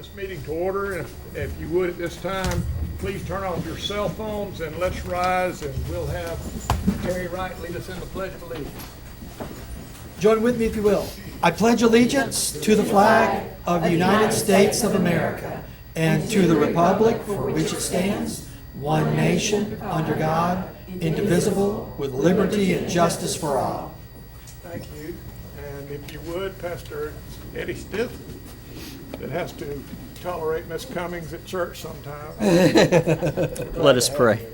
this meeting to order. If you would at this time, please turn off your cell phones and let's rise, and we'll have Terry Wright lead us in the Pledge of Allegiance. Join with me if you will. I pledge allegiance to the flag of the United States of America and to the republic for which it stands, one nation, under God, indivisible, with liberty and justice for all. Thank you. And if you would, Pastor Eddie Stiff, that has to tolerate Miss Cummings at church sometimes. Let us pray.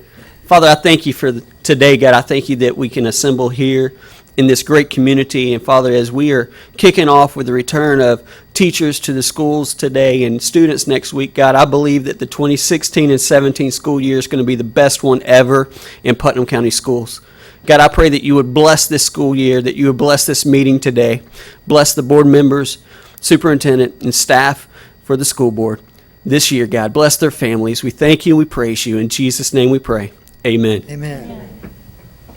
Father, I thank you for today, God. I thank you that we can assemble here in this great community. And Father, as we are kicking off with the return of teachers to the schools today and students next week, God, I believe that the 2016 and 17 school year is going to be the best one ever in Putnam County schools. God, I pray that you would bless this school year, that you would bless this meeting today. Bless the board members, superintendent, and staff for the school board this year, God. Bless their families. We thank you and we praise you. In Jesus' name we pray. Amen. Amen.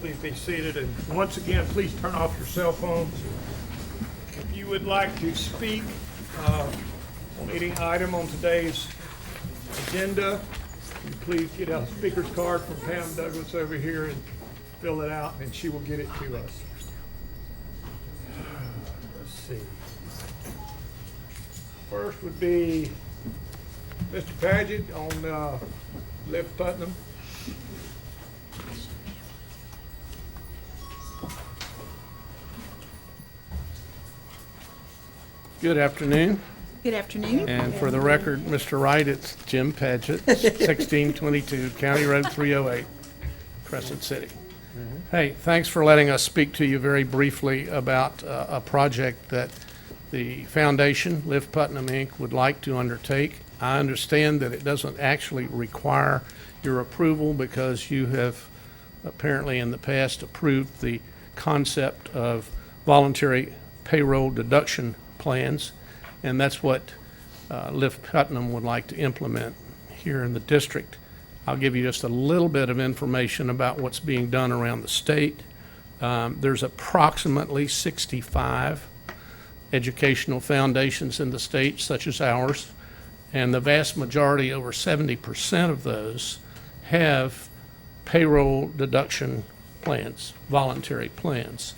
Please be seated, and once again, please turn off your cell phones. If you would like to speak on any item on today's agenda, you please get a speaker's card from Pam Douglas over here and fill it out, and she will get it to us. Let's see. First would be Mr. Paget on Lift Putnam. Good afternoon, Good afternoon. and for the record, Mr. Wright, it's Jim Paget, 1622 County Road 308, Crescent City. Hey, thanks for letting us speak to you very briefly about a project that the foundation, Lift Putnam Inc., would like to undertake. I understand that it doesn't actually require your approval because you have apparently in the past approved the concept of voluntary payroll deduction plans, and that's what Lift Putnam would like to implement here in the district. I'll give you just a little bit of information about what's being done around the state. There's approximately 65 educational foundations in the state, such as ours, and the vast majority, over 70% of those, have payroll deduction plans, voluntary plans.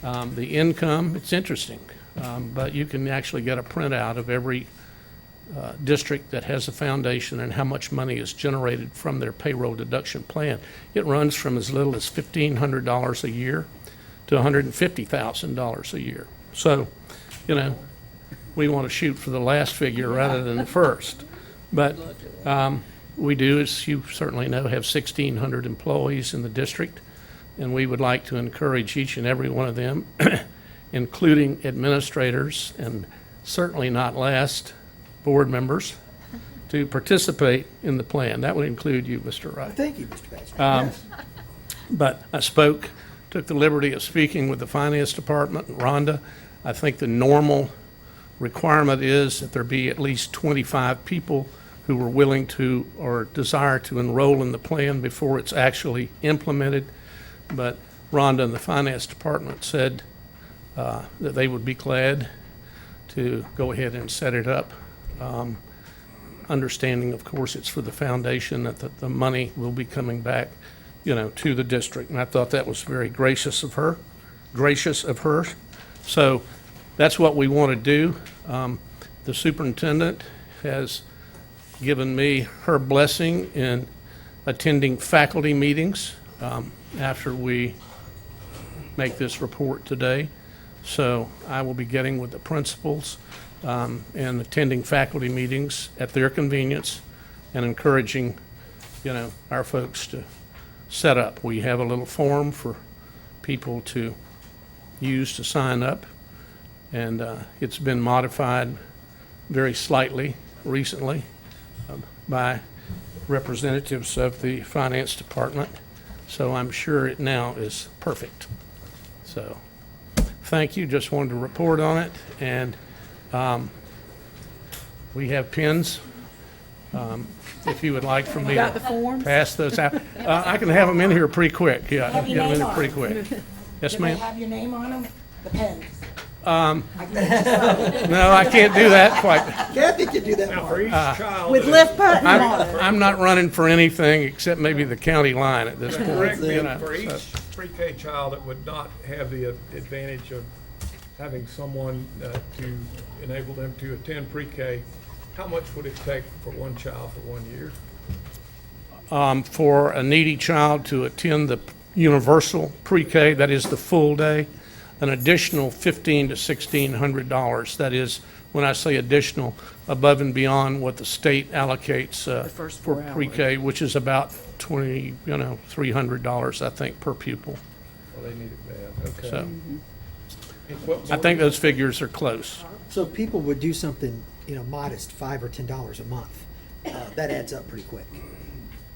The income, it's interesting. But you can actually get a printout of every district that has a foundation and how much money is generated from their payroll deduction plan. It runs from as little as $1,500 a year to $150,000 a year. So, you know, we want to shoot for the last figure rather than the first. But we do, as you certainly know, have 1,600 employees in the district, and we would like to encourage each and every one of them including administrators and certainly not last, board members, to participate in the plan. That would include you, Mr. Wright. Thank you, Mr. Paget. But I took the liberty of speaking with the finance department and Rhonda. I think the normal requirement is that there be at least 25 people who are willing to or desire to enroll in the plan before it's actually implemented. But Rhonda and the finance department said that they would be glad to go ahead and set it up. Understanding, of course, it's for the foundation, that the money will be coming back, you know, to the district. And I thought that was very gracious of her. So that's what we want to do. The superintendent has given me her blessing in attending faculty meetings after we make this report today. So I will be getting with the principals and attending faculty meetings at their convenience and encouraging, you know, our folks to set up. We have a little form for people to use to sign up, and it's been modified very slightly recently by representatives of the finance department. So I'm sure it now is perfect. So thank you. Just wanted to report on it. And we have pens. If you would like for me Got the to forms? pass those out. I can have them in here pretty quick. Yeah, I Have can your get them in name here on pretty them. quick. Yes, Do they ma'am? have your name on them? The pens? No, I can't do that quite. Kathy can do that, Now, Mark. for each child. With lift button on it. I'm not running for anything except maybe the county line at this point. Correct me, you know, for each so. pre-K child that would not have the advantage of having someone to enable them to attend pre-K, how much would it take for one child for 1 year? For a needy child to attend the universal pre-K, that is the full day, an additional $1,500 to $1,600. That is, when I say additional, above and beyond what the state allocates first for 4 hours. pre-K, which is about $300, I think, per pupil. Well, they need it bad, okay. So What I think those figures are close. So if people would do something, modest, $5 or $10 a month, that adds up pretty quick.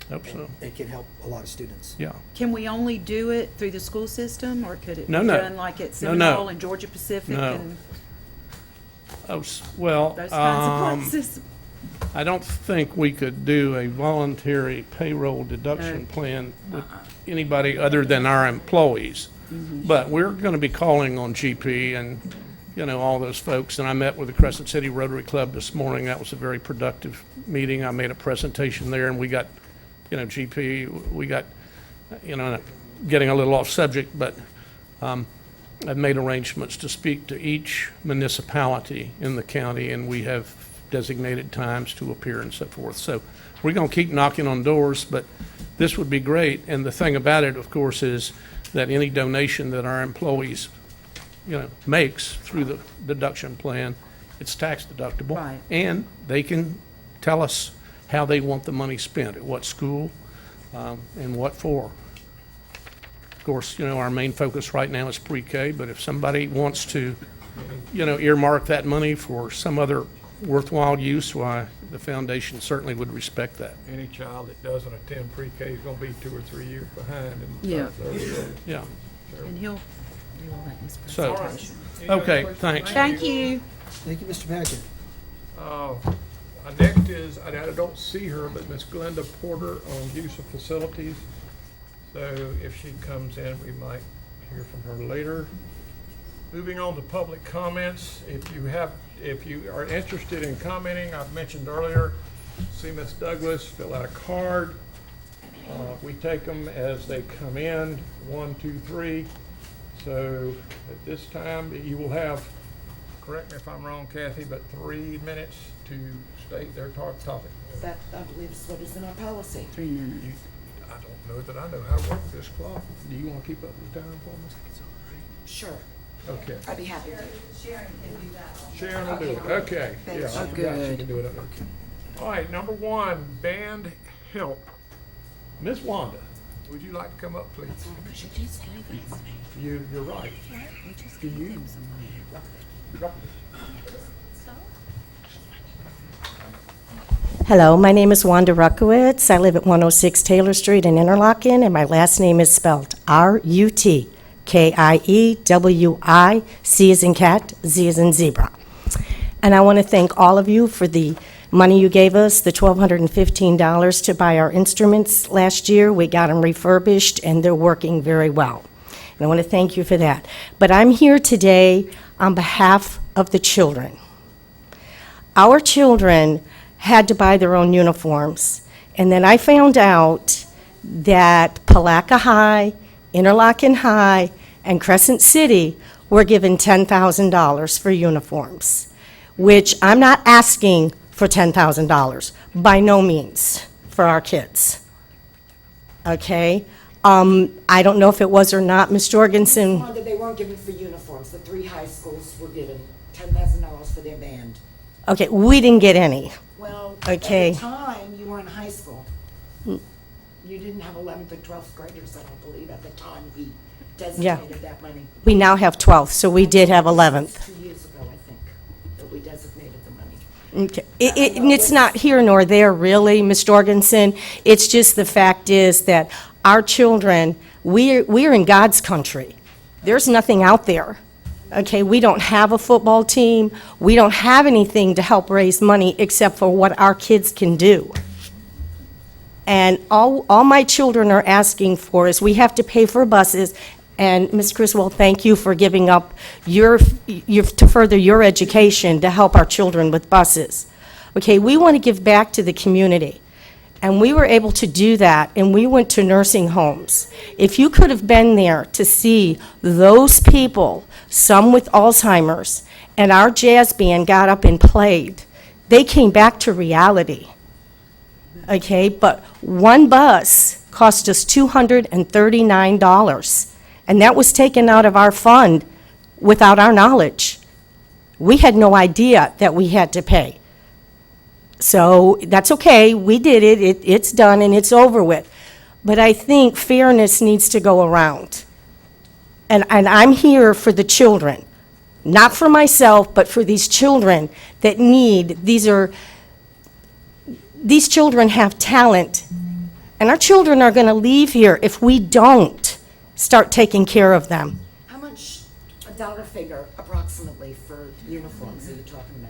Hope so. It can help a lot of students. Yeah. Can we only do it through the school system, or could it be No, no. done like at No, no. Seminole and Georgia Pacific No. and Well, those kinds of places? I don't think we could do a voluntary payroll deduction No. plan with anybody other than our employees. But we're going to be calling on GP and, all those folks. And I met with the Crescent City Rotary Club this morning. That was a very productive meeting. I made a presentation there, and we got, GP, we got, getting a little off subject, but I've made arrangements to speak to each municipality in the county, and we have designated times to appear and so forth. So we're going to keep knocking on doors, but this would be great. And the thing about it, of course, is that any donation that our employees, makes through the deduction plan, it's tax deductible. Right. And they can tell us how they want the money spent, at what school, and what for. Of course, our main focus right now is pre-K, but if somebody wants to, earmark that money for some other worthwhile use, why, the foundation certainly would respect that. Any child that doesn't attend pre-K is gonna be 2 or 3 years behind in the Yeah. third grade. Yeah. And he'll do all that in his So- presentation. Any other Okay, questions? thanks. Thank you. Thank you, Mr. Paget. Next is, I don't see her, but Miss Glenda Porter on use of facilities. So if she comes in, we might hear from her later. Moving on to public comments. If you are interested in commenting, I've mentioned earlier, see Miss Douglas, fill out a card. We take them as they come in, 1, 2, 3. So at this time, you will have, correct me if I'm wrong, Kathy, but 3 minutes to state their topic. That, I believe, is what is in our policy. 3 minutes. I don't know that I know how to work this clock. Do you want to keep up with the time for me? Sure, Okay. I'd be happy to. Sharon will do it. Okay. Thanks. Yeah, I Oh, forgot she good. can do it. Okay. All right, number 1, band help. Miss Wanda, would you like to come up, please? You're right. Do you? Hello, my name is Wanda Ruckowitz. I live at 106 Taylor Street in Interlaken, and my last name is spelled R-U-T-K-I-E-W-I, C as in cat, Z as in zebra. And I want to thank all of you for the money you gave us, the $1,215 to buy our instruments last year. We got them refurbished, and they're working very well. And I want to thank you for that. But I'm here today on behalf of the children. Our children had to buy their own uniforms. And then I found out that Palaca High, Interlochen High, and Crescent City were given $10,000 for uniforms, which I'm not asking for $10,000, by no means, for our kids. Okay? I don't know if it was or not, Ms. Jorgensen. Wanda, they weren't given for uniforms. The 3 high schools were given $10,000 for their band. Okay, we didn't get any. Well, Okay. at the time, you were in high school. You didn't have 11th or 12th graders, I don't believe, at the time we designated that money. We now have 12th, so we did have 11th. 2 years ago, I think, that we designated the money. Okay. And it's not here nor there, really, Ms. Jorgensen. It's just the fact is that our children, we're in God's country. There's nothing out there. Okay, we don't have a football team. We don't have anything to help raise money except for what our kids can do. And all my children are asking for is we have to pay for buses. And Ms. Criswell, thank you for giving up to further your education to help our children with buses. Okay, we want to give back to the community. And we were able to do that, and we went to nursing homes. If you could have been there to see those people, some with Alzheimer's, and our jazz band got up and played, they came back to reality. Okay, but one bus cost us $239, and that was taken out of our fund without our knowledge. We had no idea that we had to pay. So that's okay, we did it, it's done and it's over with. But I think fairness needs to go around. And I'm here for the children, not for myself, but for these children that need, these children have talent. And our children are gonna leave here if we don't start taking care of them. How much, a dollar figure approximately for uniforms are you talking about?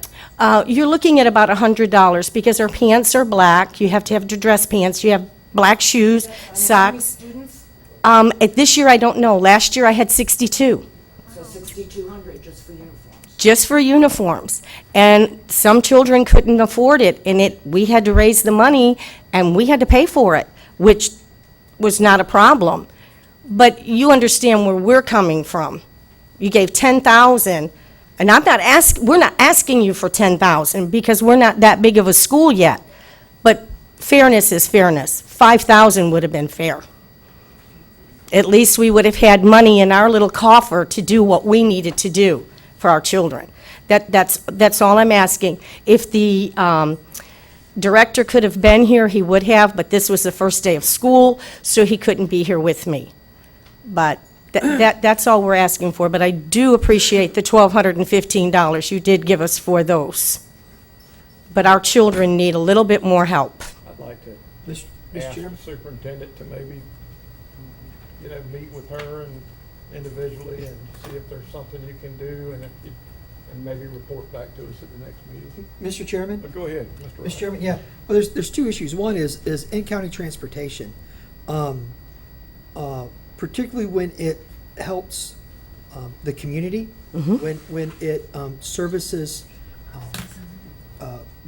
You're looking at about $100 because our pants are black. You have to have your dress pants. You have black shoes, And how many socks. students? At this year, I don't know. Last year, I had 62, So 6,200 just for uniforms. just for uniforms. And some children couldn't afford it, and we had to raise the money, and we had to pay for it, which was not a problem. But you understand where we're coming from. You gave 10,000. And we're not asking you for 10,000 because we're not that big of a school yet. But fairness is fairness. 5,000 would have been fair. At least we would have had money in our little coffer to do what we needed to do for our children. That's all I'm asking. If the director could have been here, he would have, but this was the first day of school, so he couldn't be here with me. But that's all we're asking for, but I do appreciate the $1,215 you did give us for those. But our children need a little bit more help. I'd like to Mr. ask the Chairman? superintendent to maybe, meet with her and individually and see if there's something you can do and and maybe report back to us at the next meeting. Mr. Chairman? But go ahead, Mr. Wright. Mr. Chairman, yeah. Well, there's two issues. One is in-county transportation, particularly when it helps the community, when it services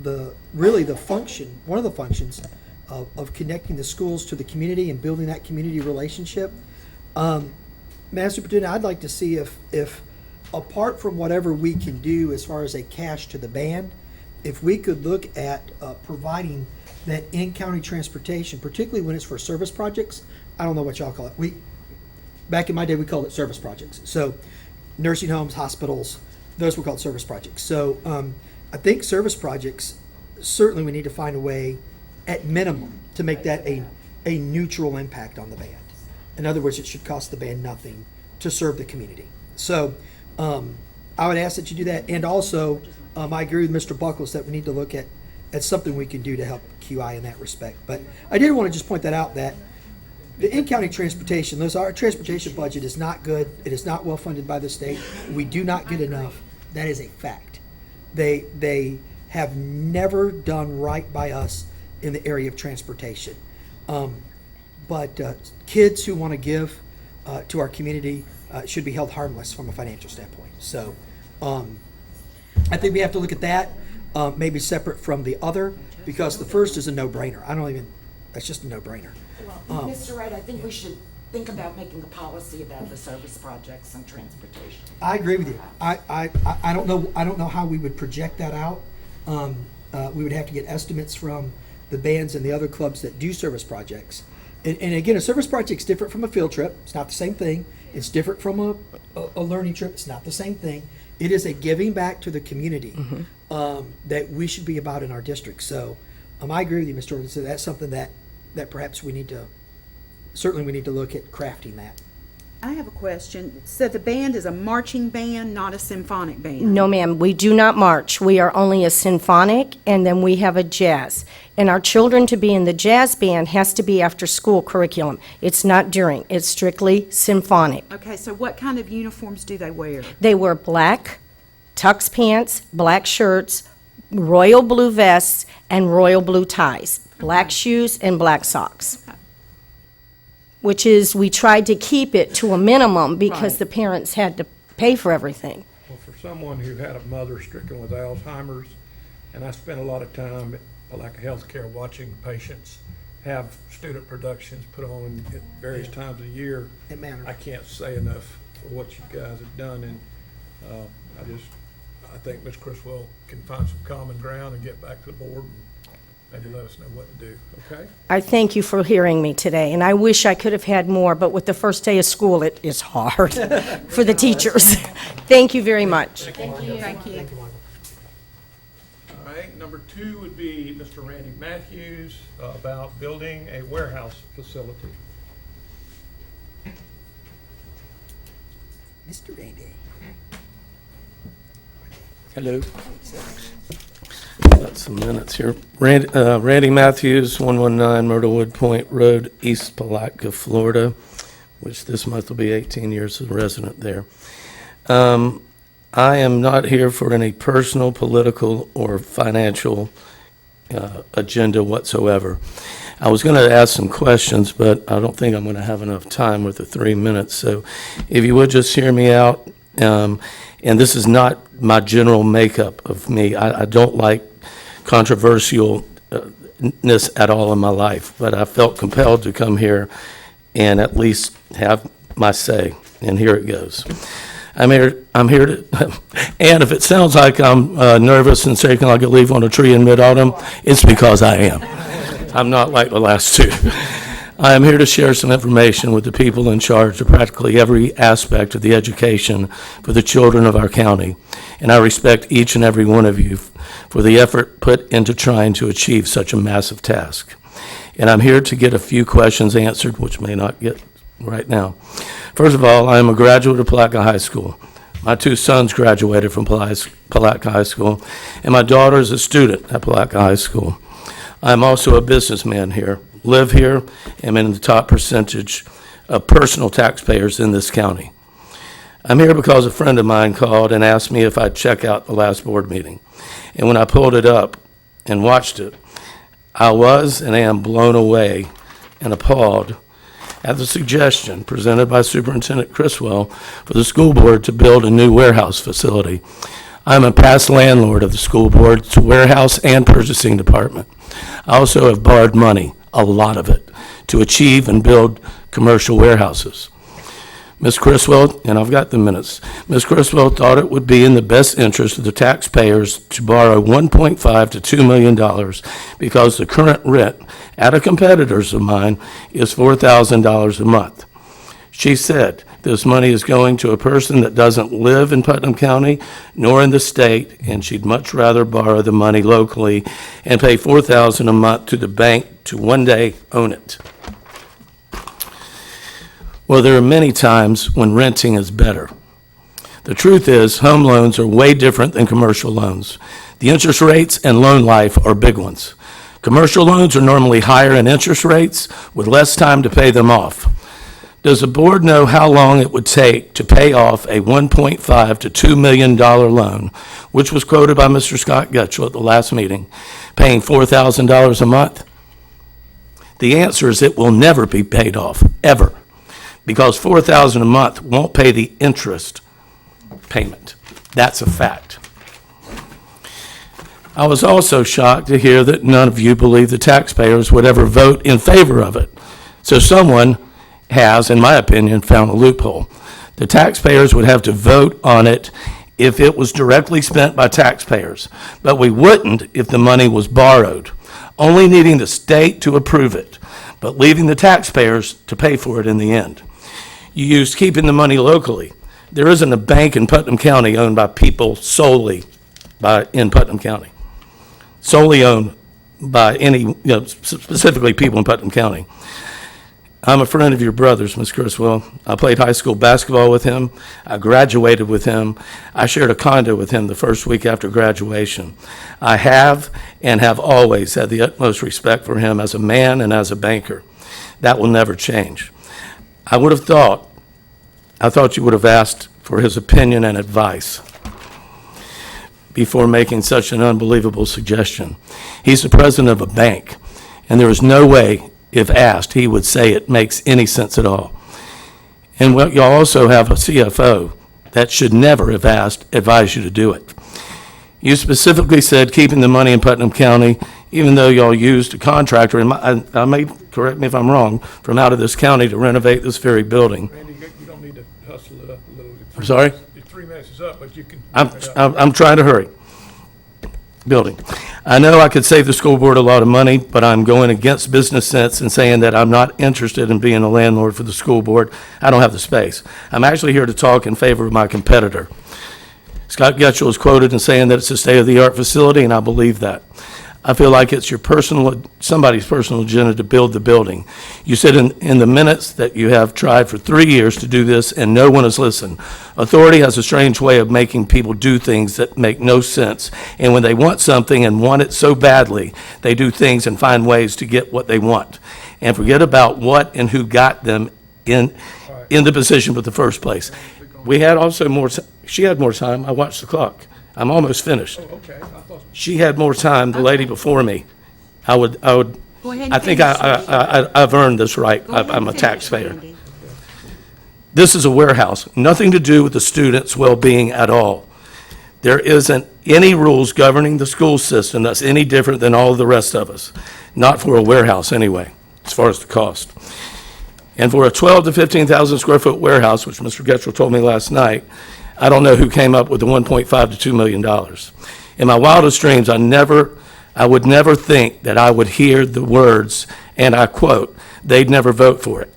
the function, one of the functions of connecting the schools to the community and building that community relationship. Madam Superintendent, I'd like to see if apart from whatever we can do as far as a cash to the band, if we could look at providing that in-county transportation, particularly when it's for service projects. I don't know what y'all call it. Back in my day, we called it service projects. So nursing homes, hospitals, those were called service projects. So I think service projects, certainly we need to find a way, at minimum, to make that a neutral impact on the band. In other words, it should cost the band nothing to serve the community. So I would ask that you do that. And also, I agree with Mr. Buckles that we need to look at something we can do to help QI in that respect. But I did want to just point that out, that the in-county transportation, our transportation budget is not good. It is not well funded by the state. We do not get enough. That is a fact. They have never done right by us in the area of transportation. But kids who want to give to our community should be held harmless from a financial standpoint. So I think we have to look at that, maybe separate from the other, because the first is a no-brainer. That's just a no-brainer. Well, Mr. Wright, I think we should think about making a policy about the service projects and transportation. I agree with you. I don't know how we would project that out. We would have to get estimates from the bands and the other clubs that do service projects. And again, a service project's different from a field trip. It's not the same thing. It's different from a learning trip. It's not the same thing. It is a giving back to the community that we should be about in our district. So I agree with you, Mr. Organ. So that's something that perhaps we need to look at crafting that. I have a question. So the band is a marching band, not a symphonic band? No, ma'am, we do not march. We are only a symphonic, and then we have a jazz. And our children to be in the jazz band has to be after-school curriculum. It's not during. It's strictly symphonic. Okay, so what kind of uniforms do they wear? They wear black tux pants, black shirts, royal blue vests, and royal blue ties, black shoes, and black socks. which is we tried to keep it to a minimum because the parents had to pay for everything. Well, for someone who had a mother stricken with Alzheimer's, and I spent a lot of time at Palaca Healthcare watching patients have student productions put on at various times of the year. It matters. I can't say enough for what you guys have done, and I think Ms. Criswell can find some common ground and get back to the board and maybe let us know what to do, okay? I thank you for hearing me today, and I wish I could have had more, but with the first day of school, it is hard for the teachers. Thank you very much. Thank you. All right, number 2 would be Mr. Randy Matthews about building a warehouse facility. Mr. Randy. Hello. Got some minutes here. Randy Matthews, 119 Myrtlewood Point Road, East Palatka, Florida, which this month will be 18 years as a resident there. I am not here for any personal, political, or financial agenda whatsoever. I was going to ask some questions, but I don't think I'm going to have enough time with the 3 minutes. So if you would just hear me out, and this is not my general makeup of me. I don't like controversialness at all in my life, but I felt compelled to come here and at least have my say, and here it goes. I'm here to, and if it sounds like I'm nervous and shaking like a leaf on a tree in mid-autumn, it's because I am. I'm not like the last two. I am here to share some information with the people in charge of practically every aspect of the education for the children of our county, and I respect each and every one of you for the effort put into trying to achieve such a massive task. And I'm here to get a few questions answered, which may not get right now. First of all, I am a graduate of Palatka High School. My 2 sons graduated from Palatka High School, and my daughter is a student at Palatka High School. I am also a businessman here, live here, and am in the top percentage of personal taxpayers in this county. I'm here because a friend of mine called and asked me if I'd check out the last board meeting. And when I pulled it up and watched it, I was and am blown away and appalled at the suggestion presented by Superintendent Criswell for the school board to build a new warehouse facility. I'm a past landlord of the school board's warehouse and purchasing department. I also have borrowed money, a lot of it, to achieve and build commercial warehouses. Ms. Criswell, and I've got the minutes, Ms. Criswell thought it would be in the best interest of the taxpayers to borrow $1.5 to $2 million because the current rent at a competitor's of mine is $4,000 a month. She said this money is going to a person that doesn't live in Putnam County nor in the state, and she'd much rather borrow the money locally and pay $4,000 a month to the bank to one day own it. Well, there are many times when renting is better. The truth is, home loans are way different than commercial loans. The interest rates and loan life are big ones. Commercial loans are normally higher in interest rates with less time to pay them off. Does the board know how long it would take to pay off a $1.5 to $2 million loan, which was quoted by Mr. Scott Gutschel at the last meeting, paying $4,000 a month? The answer is it will never be paid off, ever, because $4,000 a month won't pay the interest payment. That's a fact. I was also shocked to hear that none of you believe the taxpayers would ever vote in favor of it. So someone has, in my opinion, found a loophole. The taxpayers would have to vote on it if it was directly spent by taxpayers, but we wouldn't if the money was borrowed, only needing the state to approve it, but leaving the taxpayers to pay for it in the end. You used keeping the money locally. There isn't a bank in Putnam County owned by people solely in Putnam County, solely owned by any, specifically people in Putnam County. I'm a friend of your brother's, Ms. Criswell. I played high school basketball with him. I graduated with him. I shared a condo with him the first week after graduation. I have and have always had the utmost respect for him as a man and as a banker. That will never change. I thought you would have asked for his opinion and advice before making such an unbelievable suggestion. He's the president of a bank, and there is no way if asked, he would say it makes any sense at all. And well, y'all also have a CFO that should never have advised you to do it. You specifically said keeping the money in Putnam County, even though y'all used a contractor, and I may, correct me if I'm wrong, from out of this county to renovate this very building. Randy, you don't need to hustle it up a little. I'm sorry? Your 3 minutes is up, but you can. I'm trying to hurry. Building. I know I could save the school board a lot of money, but I'm going against business sense and saying that I'm not interested in being a landlord for the school board. I don't have the space. I'm actually here to talk in favor of my competitor. Scott Getchell is quoted in saying that it's a state-of-the-art facility, and I believe that. I feel like it's your somebody's personal agenda to build the building. You said in the minutes that you have tried for 3 years to do this, and no one has listened. Authority has a strange way of making people do things that make no sense. And when they want something and want it so badly, they do things and find ways to get what they want. And forget about what and who got them in the position in the first place. We had also more, she had more time. I watched the clock. I'm almost finished. Okay, I thought. She had more time, the lady before me. I would, Go ahead and I think finish, Randy. I've earned this right. Go ahead I'm a and finish, taxpayer. Randy. This is a warehouse, nothing to do with the students' well-being at all. There isn't any rules governing the school system that's any different than all of the rest of us. Not for a warehouse anyway, as far as the cost. And for a 12 to 15,000 square foot warehouse, which Mr. Getchell told me last night, I don't know who came up with the $1.5 to $2 million. In my wildest dreams, I would never think that I would hear the words, and I quote, "They'd never vote for it."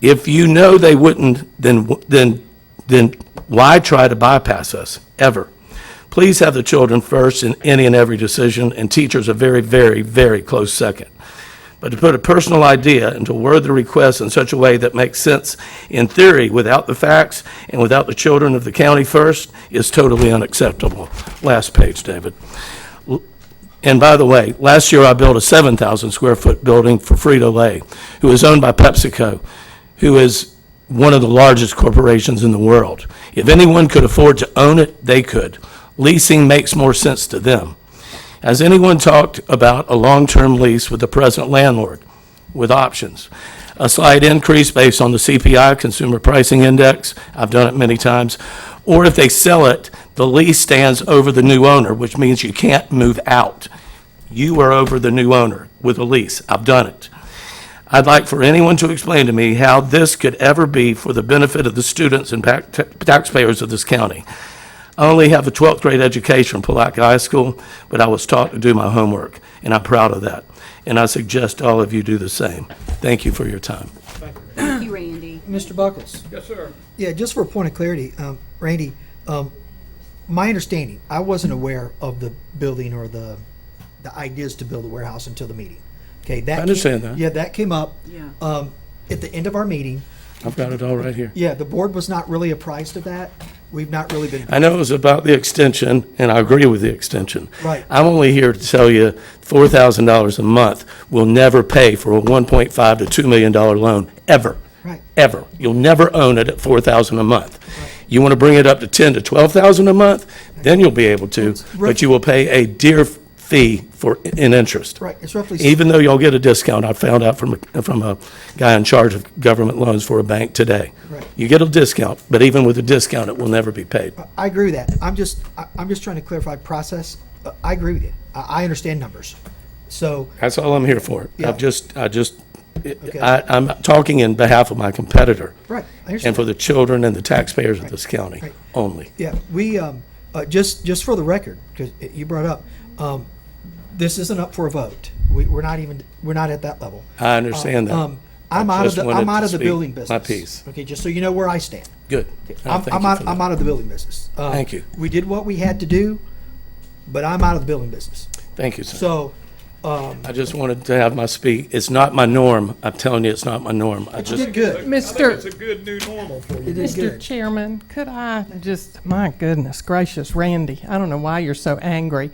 If you know they wouldn't, then why try to bypass us, ever? Please have the children first in any and every decision, and teachers a very, very, very close second. But to put a personal idea and to word the request in such a way that makes sense in theory without the facts and without the children of the county first is totally unacceptable. Last page, David. And by the way, last year I built a 7,000 square foot building for Frito-Lay, who is owned by PepsiCo, who is one of the largest corporations in the world. If anyone could afford to own it, they could. Leasing makes more sense to them. Has anyone talked about a long-term lease with the present landlord with options? A slight increase based on the CPI, Consumer Pricing Index, I've done it many times. Or if they sell it, the lease stands over the new owner, which means you can't move out. You are over the new owner with a lease. I've done it. I'd like for anyone to explain to me how this could ever be for the benefit of the students and taxpayers of this county. I only have a 12th grade education from Palatka High School, but I was taught to do my homework, and I'm proud of that. And I suggest all of you do the same. Thank you for your time. Thank you, Randy. Mr. Buckles? Yes, sir. Yeah, just for a point of clarity, Randy, my understanding, I wasn't aware of the building or the ideas to build a warehouse until the meeting. Okay, that I understand that. Yeah, that came up Yeah. at the end of our meeting. I've got it all right here. Yeah, the board was not really apprised of that. We've not really been. I know it was about the extension, and I agree with the extension. Right. I'm only here to tell you $4,000 a month will never pay for a $1.5 to $2 million loan, ever. Right. Ever. You'll never own it at $4,000 a month. You want to bring it up to $10,000 to $12,000 a month, then you'll be able to, but you will pay a dear fee in interest. Right, it's roughly. Even though you'll get a discount, I found out from a guy in charge of government loans for a bank today. Right. You get a discount, but even with a discount, it will never be paid. I agree with that. I'm just trying to clarify process. I agree with you. I understand numbers. So, That's all I'm here for. Yeah. I'm talking in behalf of my competitor. right, I And understand. for the children and the taxpayers of this county Right. only. Yeah, we, just for the record, because you brought up, this isn't up for a vote. We're not at that level. I understand that. I'm I out of just the, wanted I'm out to of the speak building my business. piece. Okay, just so you know where I stand. Good. I'm Thank you out, for I'm that. out of the building business. Thank you. We did what we had to do, but I'm out of the building business. Thank you, sir. So, I just wanted to have my speak. It's not my norm. I'm telling you, it's not my norm. I you just, did good. I think it's a good new normal for you. You did Mr. good. Chairman, could I just, my goodness gracious, Randy, I don't know why you're so angry.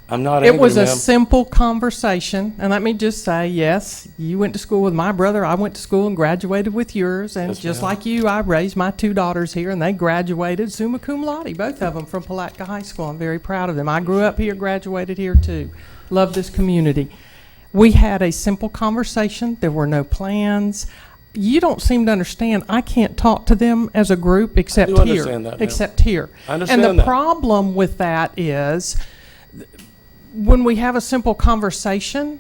I'm not It angry, was a ma'am. simple conversation, and let me just say, yes, you went to school with my brother, I went to school and graduated with yours, and Yes, just ma'am. like you, I raised my two daughters here, and they graduated summa cum laude, both of them from Palatka High School. I'm very proud of them. I grew up here, graduated here too. Love this community. We had a simple conversation. There were no plans. You don't seem to understand. I can't talk to them as a group except do here. understand that, ma'am. Except here. I understand And the that. problem with that is when we have a simple conversation,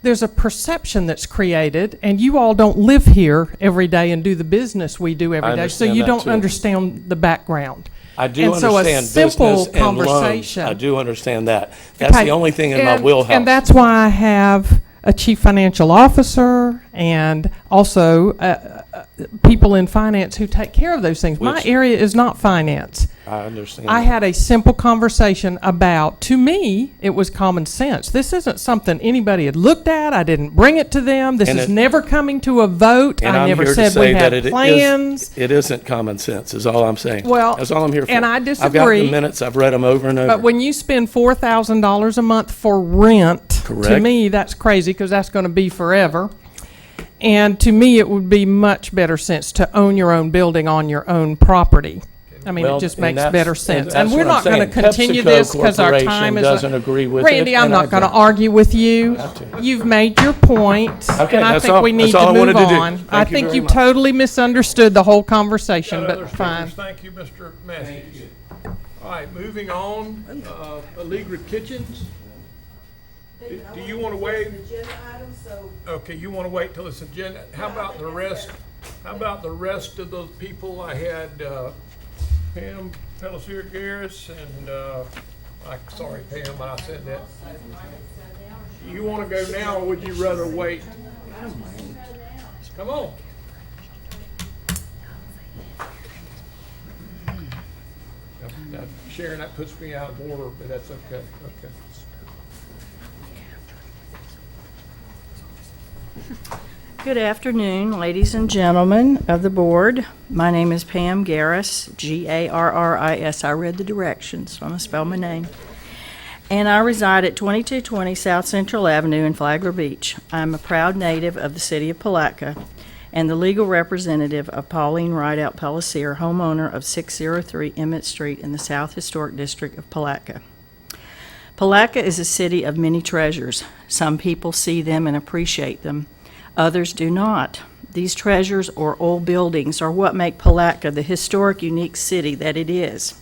there's a perception that's created, and you all don't live here every day and do the business we do every I day, so understand you that, don't too. understand the background. I do And so a understand simple business and loans. conversation- I do understand that. That's Okay. the only thing in my And- wheelhouse. And that's why I have a chief financial officer and also people in finance who take care of those things. My Which- area is not finance. I understand. I that. had a simple conversation about, to me, it was common sense. This isn't something anybody had looked at. I didn't bring it to them. This And is it- never coming to a vote. And I I'm never here to said say we that had it is- plans. It isn't common sense, is all I'm saying. Well, That's all I'm here for. and I I've got disagree. the minutes, I've read them over and over. But when you spend $4,000 a month for rent, to Correct. me, that's crazy because that's going to be forever. And to me, it would be much better sense to own your own building on your own property. I mean, Well, it just and makes that's- better and sense. that's And we're what I'm not going to saying. continue PepsiCo this because our Corporation time is. doesn't agree with it, Randy, I'm and not I going to don't. argue with you. Have to. You've made your point, Okay, and I that's think all- we need that's all to I wanted move to do. on. Thank I you think very you much. totally misunderstood the whole conversation, Got other but fine. speakers. Thank you, Mr. Matthews. All right, moving on, Allegra Kitchens. Do you want to wait? Okay, you want to wait till it's agenda. How about the rest? How about the rest of those people? I had Pam Pellissier-Garris and, sorry, Pam, I said that. You want to go now, or would you rather wait? Come on. Now, Sharon, that puts me out of order, but that's okay. Okay. Good afternoon, ladies and gentlemen of the board. My name is Pam Garris, Garris. I read the directions, so I'm going to spell my name. And I reside at 2220 South Central Avenue in Flagler Beach. I'm a proud native of the city of Palatka and the legal representative of Pauline Rideout Pellissier, homeowner of 603 Emmett Street in the South Historic District of Palatka. Palatka is a city of many treasures. Some people see them and appreciate them. Others do not. These treasures or old buildings are what make Palatka the historic, unique city that it is.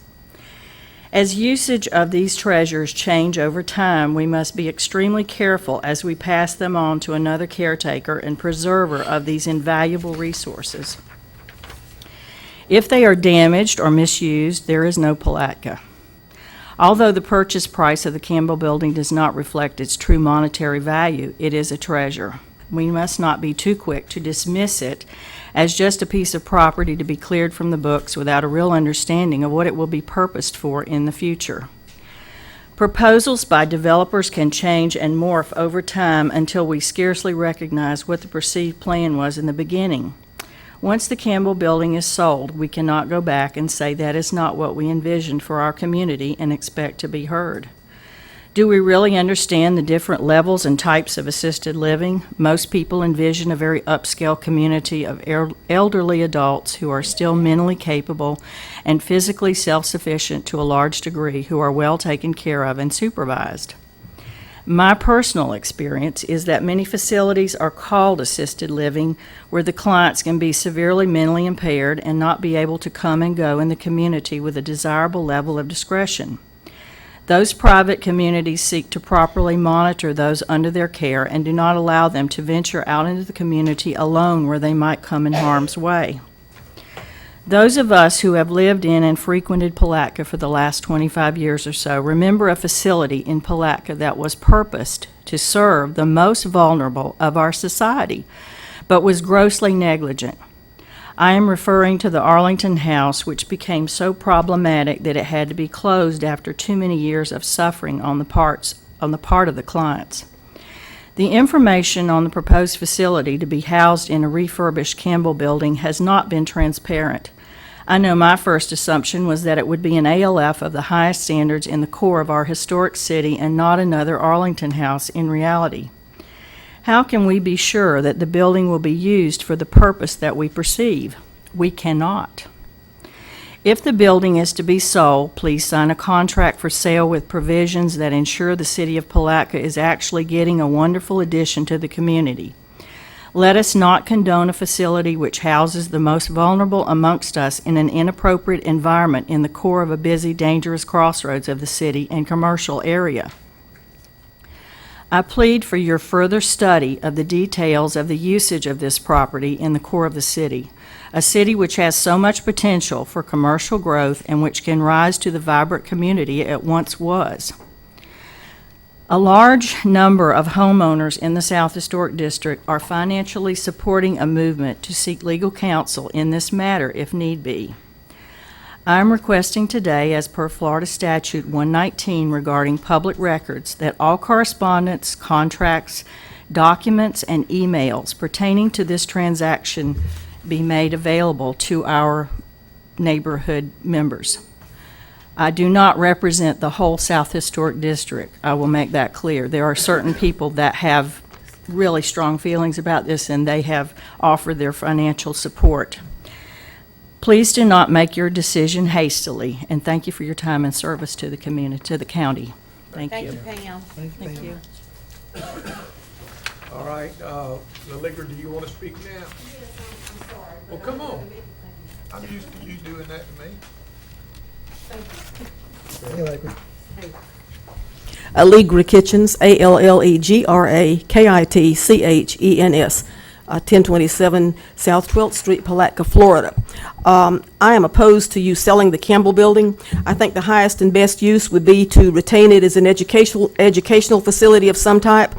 As usage of these treasures change over time, we must be extremely careful as we pass them on to another caretaker and preserver of these invaluable resources. If they are damaged or misused, there is no Palatka. Although the purchase price of the Campbell Building does not reflect its true monetary value, it is a treasure. We must not be too quick to dismiss it as just a piece of property to be cleared from the books without a real understanding of what it will be purposed for in the future. Proposals by developers can change and morph over time until we scarcely recognize what the perceived plan was in the beginning. Once the Campbell Building is sold, we cannot go back and say that is not what we envisioned for our community and expect to be heard. Do we really understand the different levels and types of assisted living? Most people envision a very upscale community of elderly adults who are still mentally capable and physically self-sufficient to a large degree, who are well taken care of and supervised. My personal experience is that many facilities are called assisted living, where the clients can be severely mentally impaired and not be able to come and go in the community with a desirable level of discretion. Those private communities seek to properly monitor those under their care and do not allow them to venture out into the community alone where they might come in harm's way. Those of us who have lived in and frequented Palatka for the last 25 years or so remember a facility in Palatka that was purposed to serve the most vulnerable of our society, but was grossly negligent. I am referring to the Arlington House, which became so problematic that it had to be closed after too many years of suffering on the part of the clients. The information on the proposed facility to be housed in a refurbished Campbell Building has not been transparent. I know my first assumption was that it would be an ALF of the highest standards in the core of our historic city and not another Arlington House in reality. How can we be sure that the building will be used for the purpose that we perceive? We cannot. If the building is to be sold, please sign a contract for sale with provisions that ensure the city of Palatka is actually getting a wonderful addition to the community. Let us not condone a facility which houses the most vulnerable amongst us in an inappropriate environment in the core of a busy, dangerous crossroads of the city and commercial area. I plead for your further study of the details of the usage of this property in the core of the city, a city which has so much potential for commercial growth and which can rise to the vibrant community it once was. A large number of homeowners in the South Historic District are financially supporting a movement to seek legal counsel in this matter if need be. I am requesting today, as per Florida Statute 119 regarding public records, that all correspondence, contracts, documents, and emails pertaining to this transaction be made available to our neighborhood members. I do not represent the whole South Historic District. I will make that clear. There are certain people that have really strong feelings about this, and they have offered their financial support. Please do not make your decision hastily, and thank you for your time and service to the community, to the county. Thank you. Pam. Thank you. All right, Allegra, do you want to speak now? Yes, I'm sorry. Well, come on. I'm used to you doing that to me. Allegra Kitchens, ALLEGRAKITCHENS, 1027 South 12th Street, Palatka, Florida. I am opposed to you selling the Campbell Building. I think the highest and best use would be to retain it as an educational facility of some type.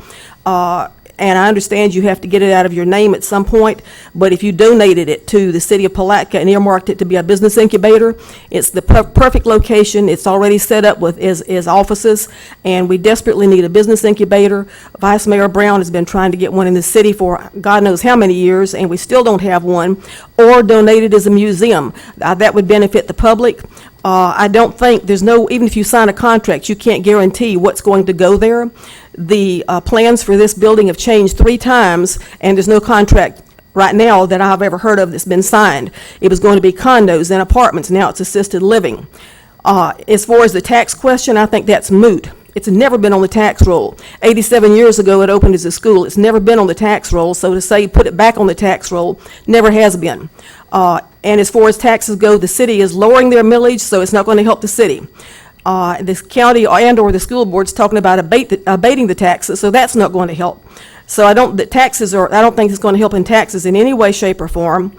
And I understand you have to get it out of your name at some point, but if you donated it to the city of Palatka and earmarked it to be a business incubator, it's the perfect location. It's already set up with as offices, and we desperately need a business incubator. Vice Mayor Brown has been trying to get one in the city for God knows how many years, and we still don't have one, or donated as a museum. That would benefit the public. I don't think, even if you sign a contract, you can't guarantee what's going to go there. The plans for this building have changed 3 times, and there's no contract right now that I've ever heard of that's been signed. It was going to be condos and apartments, now it's assisted living. As far as the tax question, I think that's moot. It's never been on the tax roll. 87 years ago, it opened as a school. It's never been on the tax roll, so to say put it back on the tax roll never has been. And as far as taxes go, the city is lowering their millage, so it's not going to help the city. This county and/or the school board's talking about abating the taxes, so that's not going to help. So I don't think it's going to help in taxes in any way, shape, or form.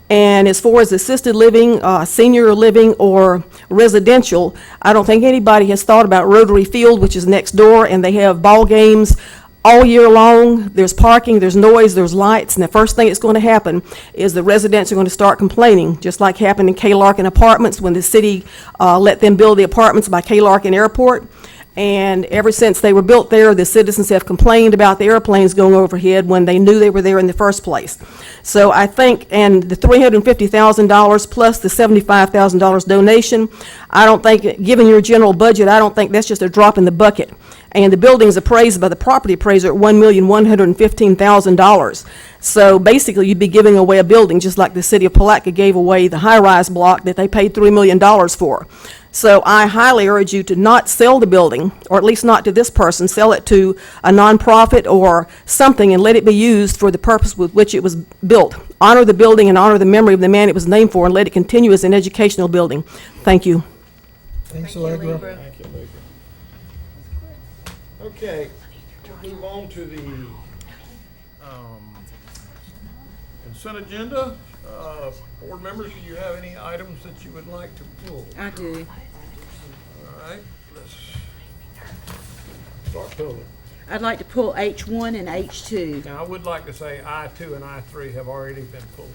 And as far as assisted living, senior living, or residential, I don't think anybody has thought about Rotary Field, which is next door, and they have ball games all year long. There's parking, there's noise, there's lights, and the first thing that's going to happen is the residents are going to start complaining, just like happened in K. Larkin Apartments when the city let them build the apartments by K. Larkin Airport. And ever since they were built there, the citizens have complained about the airplanes going overhead when they knew they were there in the first place. So I think, and the $350,000 plus the $75,000 donation, I don't think, given your general budget, I don't think that's just a drop in the bucket. And the building's appraised by the property appraiser at $1,115,000. So basically, you'd be giving away a building, just like the city of Palatka gave away the high-rise block that they paid $3 million for. So I highly urge you to not sell the building, or at least not to this person. Sell it to a nonprofit or something and let it be used for the purpose with which it was built. Honor the building and honor the memory of the man it was named for, and let it continue as an educational building. Thank you. Thanks, Allegra. Thank you, Allegra. Okay, we'll move on to the consent agenda. Board members, do you have any items that you would like to pull? I do. All right, let's start pulling. I'd like to pull H1 and H2. Now, I would like to say I-2 and I-3 have already been pulled.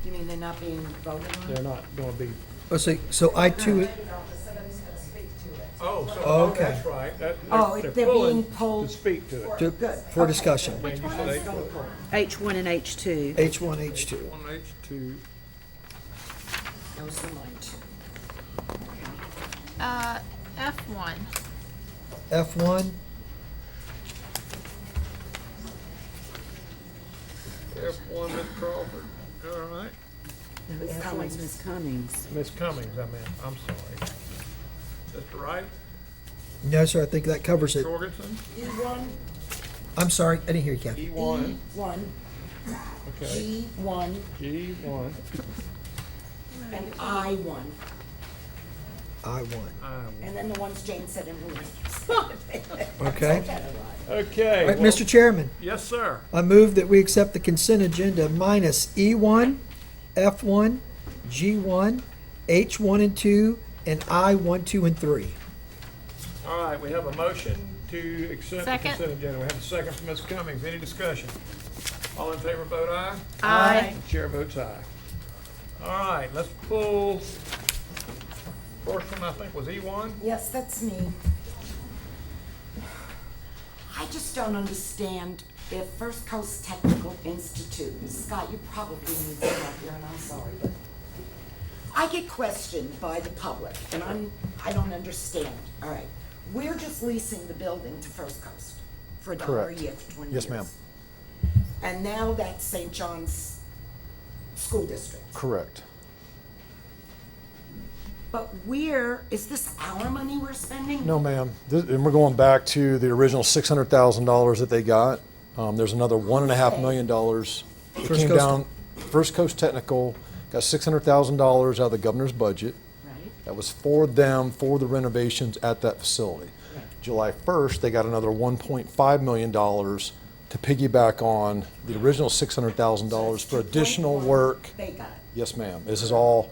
You mean they're not being voted on? They're not going to be, Let's see, so I-2, oh, okay. that's right. Oh, they're pulling being pulled to speak to it. for discussion. And you said H1 and H2. H1, H2. H1, H2. That was the line. F1. F1, F1, Ms. Crawford, all right. That one's Miss Cummings. Ms. Cummings, I meant, I'm sorry. Mr. Wright, No, sir, I think that covers it. Jorgensen, E1, I'm sorry, I didn't hear you, Kathy. E1, E1, okay, G1, G1, and I1. I-1. And then the ones Jane said in blue. Okay. Okay. All right, well- Mr. Chairman, Yes, sir. I move that we accept the consent agenda minus E1, F1, G1, H1 and 2, and I1, 2, and 3. All right, we have a motion to accept the Second. consent agenda. We have a second from Ms. Cummings. Any discussion? All in favor, vote aye. Aye. Chair votes aye. All right, let's pull, first one I think was E1. Yes, that's me. I just don't understand if First Coast Technical Institute, Scott, you probably need some help here, and I'm sorry, but I get questioned by the public, and I don't understand. All right, we're just leasing the building to First Coast for $1 a Correct. year for 20 years. Yes, ma'am. And now that's St. John's School District. Correct. But is this our money we're spending? No, ma'am. And we're going back to the original $600,000 that they got. There's another $1.5 million. It First came Coast- down, First Coast Technical got $600,000 out of the governor's budget. Right. That was for them, for the renovations at that facility. July 1st, they got another $1.5 million to piggyback on the original $600,000 for additional work. They got it. Yes, ma'am. This is all,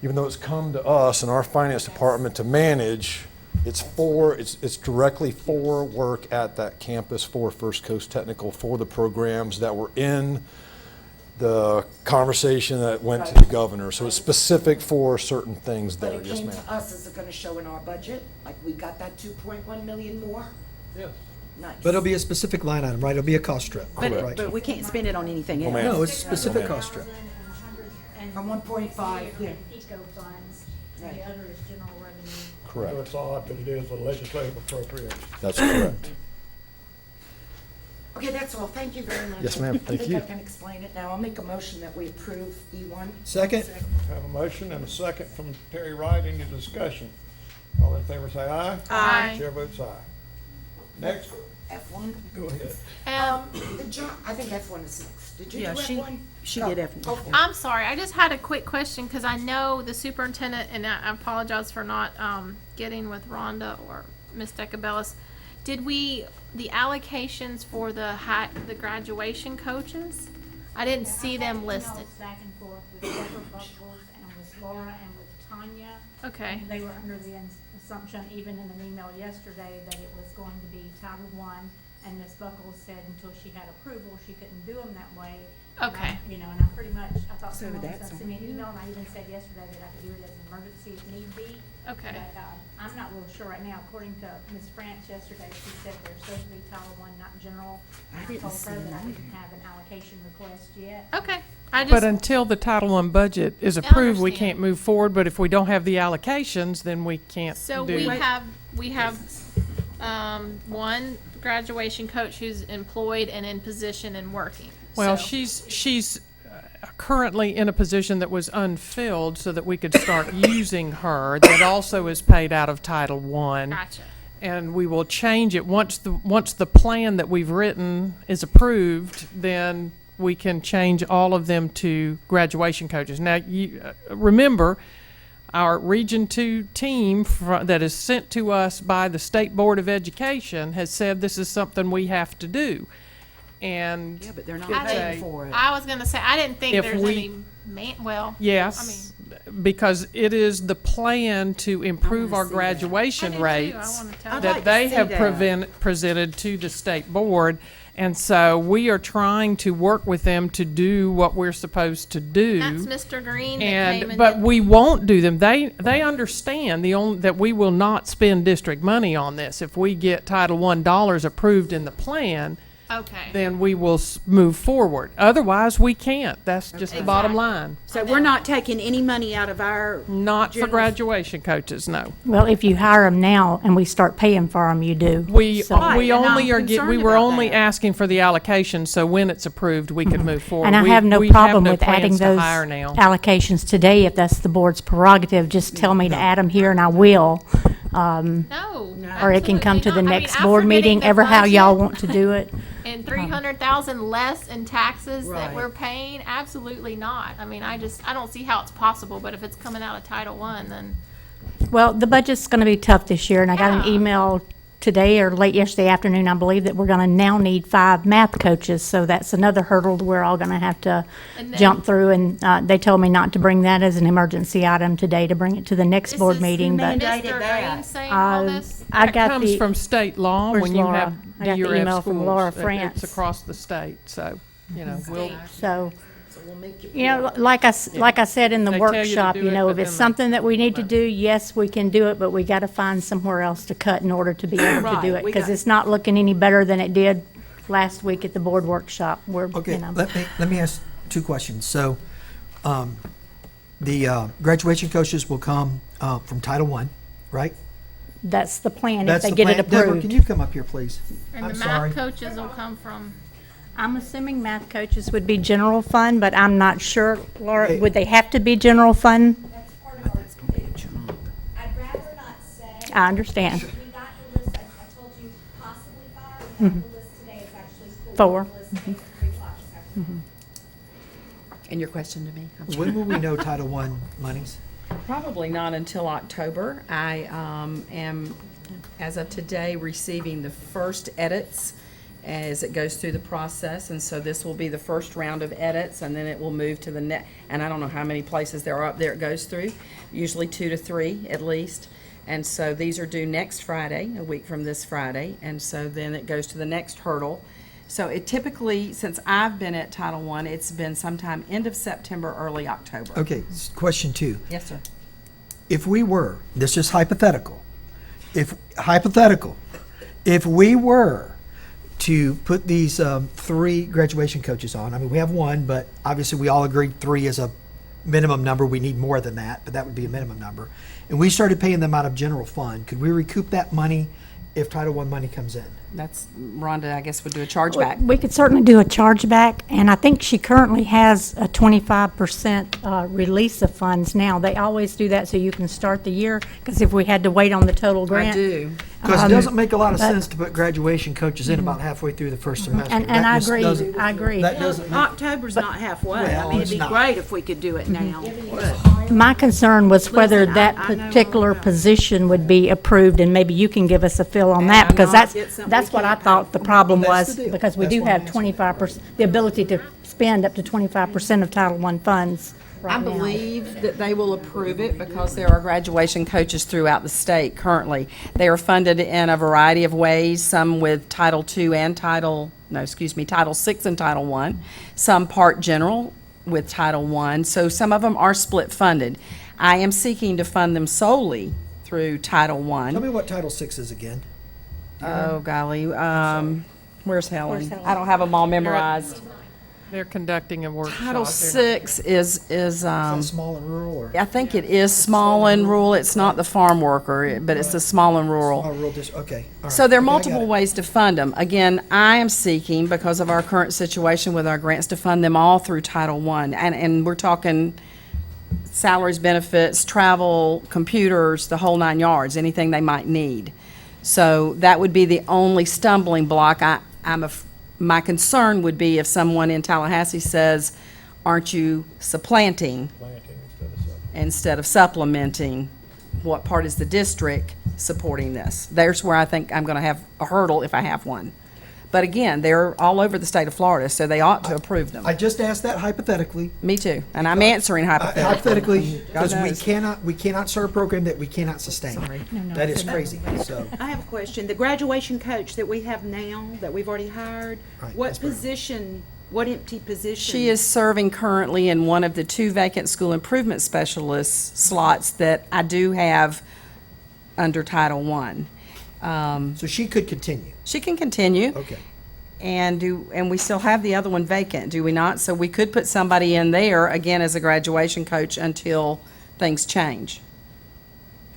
even though it's come to us and our finance department to manage, it's directly for work at that campus for First Coast Technical, for the programs that were in the conversation that went to the governor. So it's specific for certain things But there. it Yes, came ma'am. to us, is it gonna show in our budget? Like, we got that 2.1 million more? Yes. Nice. But it'll be a specific line item, right? It'll be a cost strip. But, Right. we can't spend it on anything else. ma'am. No, it's a specific cost strip. From 1.5, yeah. PICO funds, Right. the other is general revenue. So Correct. it's all up to it is a legislative appropriation. That's correct. Okay, that's all. Thank you very much. Yes, ma'am. Thank I you. think I can explain it now. I'll make a motion that we approve E1. Second? Have a motion and a second from Terry Wright. Any discussion? All in favor, say aye. Aye. Chair votes aye. Next, F1. go ahead. I think F1 is next. Did you do Yeah, F1? she Go. did F1. Go for it. I'm sorry, I just had a quick question, because I know the superintendent, and I apologize for not, getting with Rhonda or Ms. Decabellis. Did the allocations for the graduation coaches? I didn't see them listed. Emails back and forth with Deborah Buckles and with Laura and with Tanya. Okay, They were under the assumption, even in an email yesterday, that it was going to be Title I. And Ms. Buckles said until she had approval, she couldn't do them that way. And I- Okay. You know, and I pretty much, I thought So someone was that's gonna send me an email, and I even said yesterday that I could do it as an emergency if need be. okay. But, I'm not real sure right now. According to Ms. France yesterday, she said they're supposed to be Title I, not general. I didn't told see her that I that. didn't have an allocation request yet. Okay, I But just, until the Title I budget is approved, we understand. can't move forward, but if we don't have the allocations, then we can't so do. we have, one graduation coach who's employed and in position and working. Well, So- she's currently in a position that was unfilled so that we could start using her. That also is paid out of Title I. Gotcha. And we will change it once the plan that we've written is approved, then we can change all of them to graduation coaches. Now, you remember, our Region 2 team that is sent to us by the State Board of Education has said this is something we have to do. And Yeah, but they're not I paying didn't- for it. I was gonna say, I didn't think If there's we- any well. yes, because it is the plan to improve our see that. graduation I do too. I rates wanna tell I'd them. like that to they see have that. presented to the state board. And so we are trying to work with them to do what we're supposed to do. That's Mr. Green that came and But did- we won't do them. They understand that we will not spend district money on this. If we get Title I dollars approved in the plan, Okay. then we will move forward. Otherwise, we can't. That's just the bottom Exactly. line. So we're not taking any money out of our. Not for general- graduation coaches, no. Well, if you hire them now and we start paying for them, you do. We Right, we and only I'm we concerned were about only that. asking for the allocation, so when it's approved, we can move forward. And I We- have no we problem no with adding plans to those hire now. allocations today if that's the board's prerogative. Just tell me to add them here and I will. No. Or it can come to the absolutely not. I mean, next after board getting meeting, the ever how y'all budget want to do it. And 300,000 less in taxes that Right. we're paying, absolutely not. I mean, I don't see how it's possible, but if it's coming out of Title I, then. Well, the budget's going to be tough this year, and I got an Yeah. email today or late yesterday afternoon, I believe, that we're going to now need 5 math coaches. So that's another hurdle we're all going to have to And then- jump through. And they told me not to bring that as an emergency item today, to bring it to the next This board is meeting. But Mr. Green saying all this? I That got comes the, from state law Where's when you Laura? have I got the DRF email from schools. Laura It's France. across the state, so, we'll, so, like I said in the They tell you to workshop, do it, if but it's then something that we need to do, yes, we can do it, but we got to find somewhere else to cut in order to be able to do Right, it. we Because got- it's not looking any better than it did last week at the board workshop, where, Okay, let me ask 2 questions. So, the graduation coaches will come from Title I, right? that's the plan if That's they the get it plan. Deborah, approved. can you come up here, please? And I'm the sorry. math coaches will come from, I'm assuming math coaches would be general fund, but I'm not sure. Laura, Hey. would they have to be general fund? That's part of our I'd rather not say. I understand. We got the list, I told you possibly 5, we got the list today, it's actually 4. The list at 3 o'clock this afternoon. And your question to me? I'm sorry. When will we know Title I monies? Probably not until October. I am, as of today, receiving the first edits as it goes through the process, and so this will be the first round of edits, and then it will move to the next, and I don't know how many places there are up there it goes through, usually 2 to 3 at least. And so these are due next Friday, a week from this Friday, and so then it goes to the next hurdle. So it typically, since I've been at Title I, it's been sometime end of September, early October. Okay, question 2. Yes, sir. If we were, this is hypothetical, if we were to put these 3 graduation coaches on, I mean, we have 1, but obviously we all agreed 3 is a minimum number. We need more than that, but that would be a minimum number. And we started paying them out of general fund. Could we recoup that money if Title I money comes in? That's, Rhonda, I guess, would do a chargeback. We could certainly do a chargeback, and I think she currently has a 25% release of funds now. They always do that so you can start the year, because if we had to wait on the total grant. I do. Because it doesn't make a lot of but- sense to put graduation coaches in about halfway through the first semester. And That I just agree, doesn't- I agree. That doesn't make, October's not halfway. I Well, mean, it's it'd be not. great if we could do it now. but- My concern was whether Listen, that I know all particular about it. position would be approved, and maybe you can give us a feel on And that, I'm because not- Get something that's we what I can't thought the problem That's was, the deal. because we That's do what I'm have asking. 25%, the ability to spend up to 25% of Title I funds I right now. believe that they will approve it because there are graduation coaches throughout the state currently. They are funded in a variety of ways, some with Title II and Title VI and Title I, some part general with Title I, so some of them are split funded. I am seeking to fund them solely through Title I. tell me what Title VI is again. Oh, golly, where's Helen? Helen? I don't have them all memorized. they're conducting a workshop. Title They're- VI is Is that small and rural or? I think it is small and rural. It's not the farm worker, but it's the small and rural. Small rural okay. all right. So there are Okay, I got multiple it. ways to fund them. Again, I am seeking, because of our current situation with our grants, to fund them all through Title I. And we're talking salaries, benefits, travel, computers, the whole 9 yards, anything they might need. So that would be the only stumbling block. My concern would be if someone in Tallahassee says, aren't you supplanting instead of supplementing? What part is the district supporting this? There's where I think I'm going to have a hurdle if I have one. But again, they're all over the state of Florida, so they ought to approve them. I just asked that hypothetically. Me too, and I'm answering hypothetically. Hypothetically, because knows. we cannot start a program that we cannot sustain. That is crazy, so. I have a question. The graduation coach that we have now, that we've already hired, Right, what that's better. position, what empty position? She is serving currently in one of the 2 vacant school improvement specialist slots that I do have under Title I. So she could continue. She can continue. Okay. and we still have the other one vacant, do we not? So we could put somebody in there, again, as a graduation coach until things change,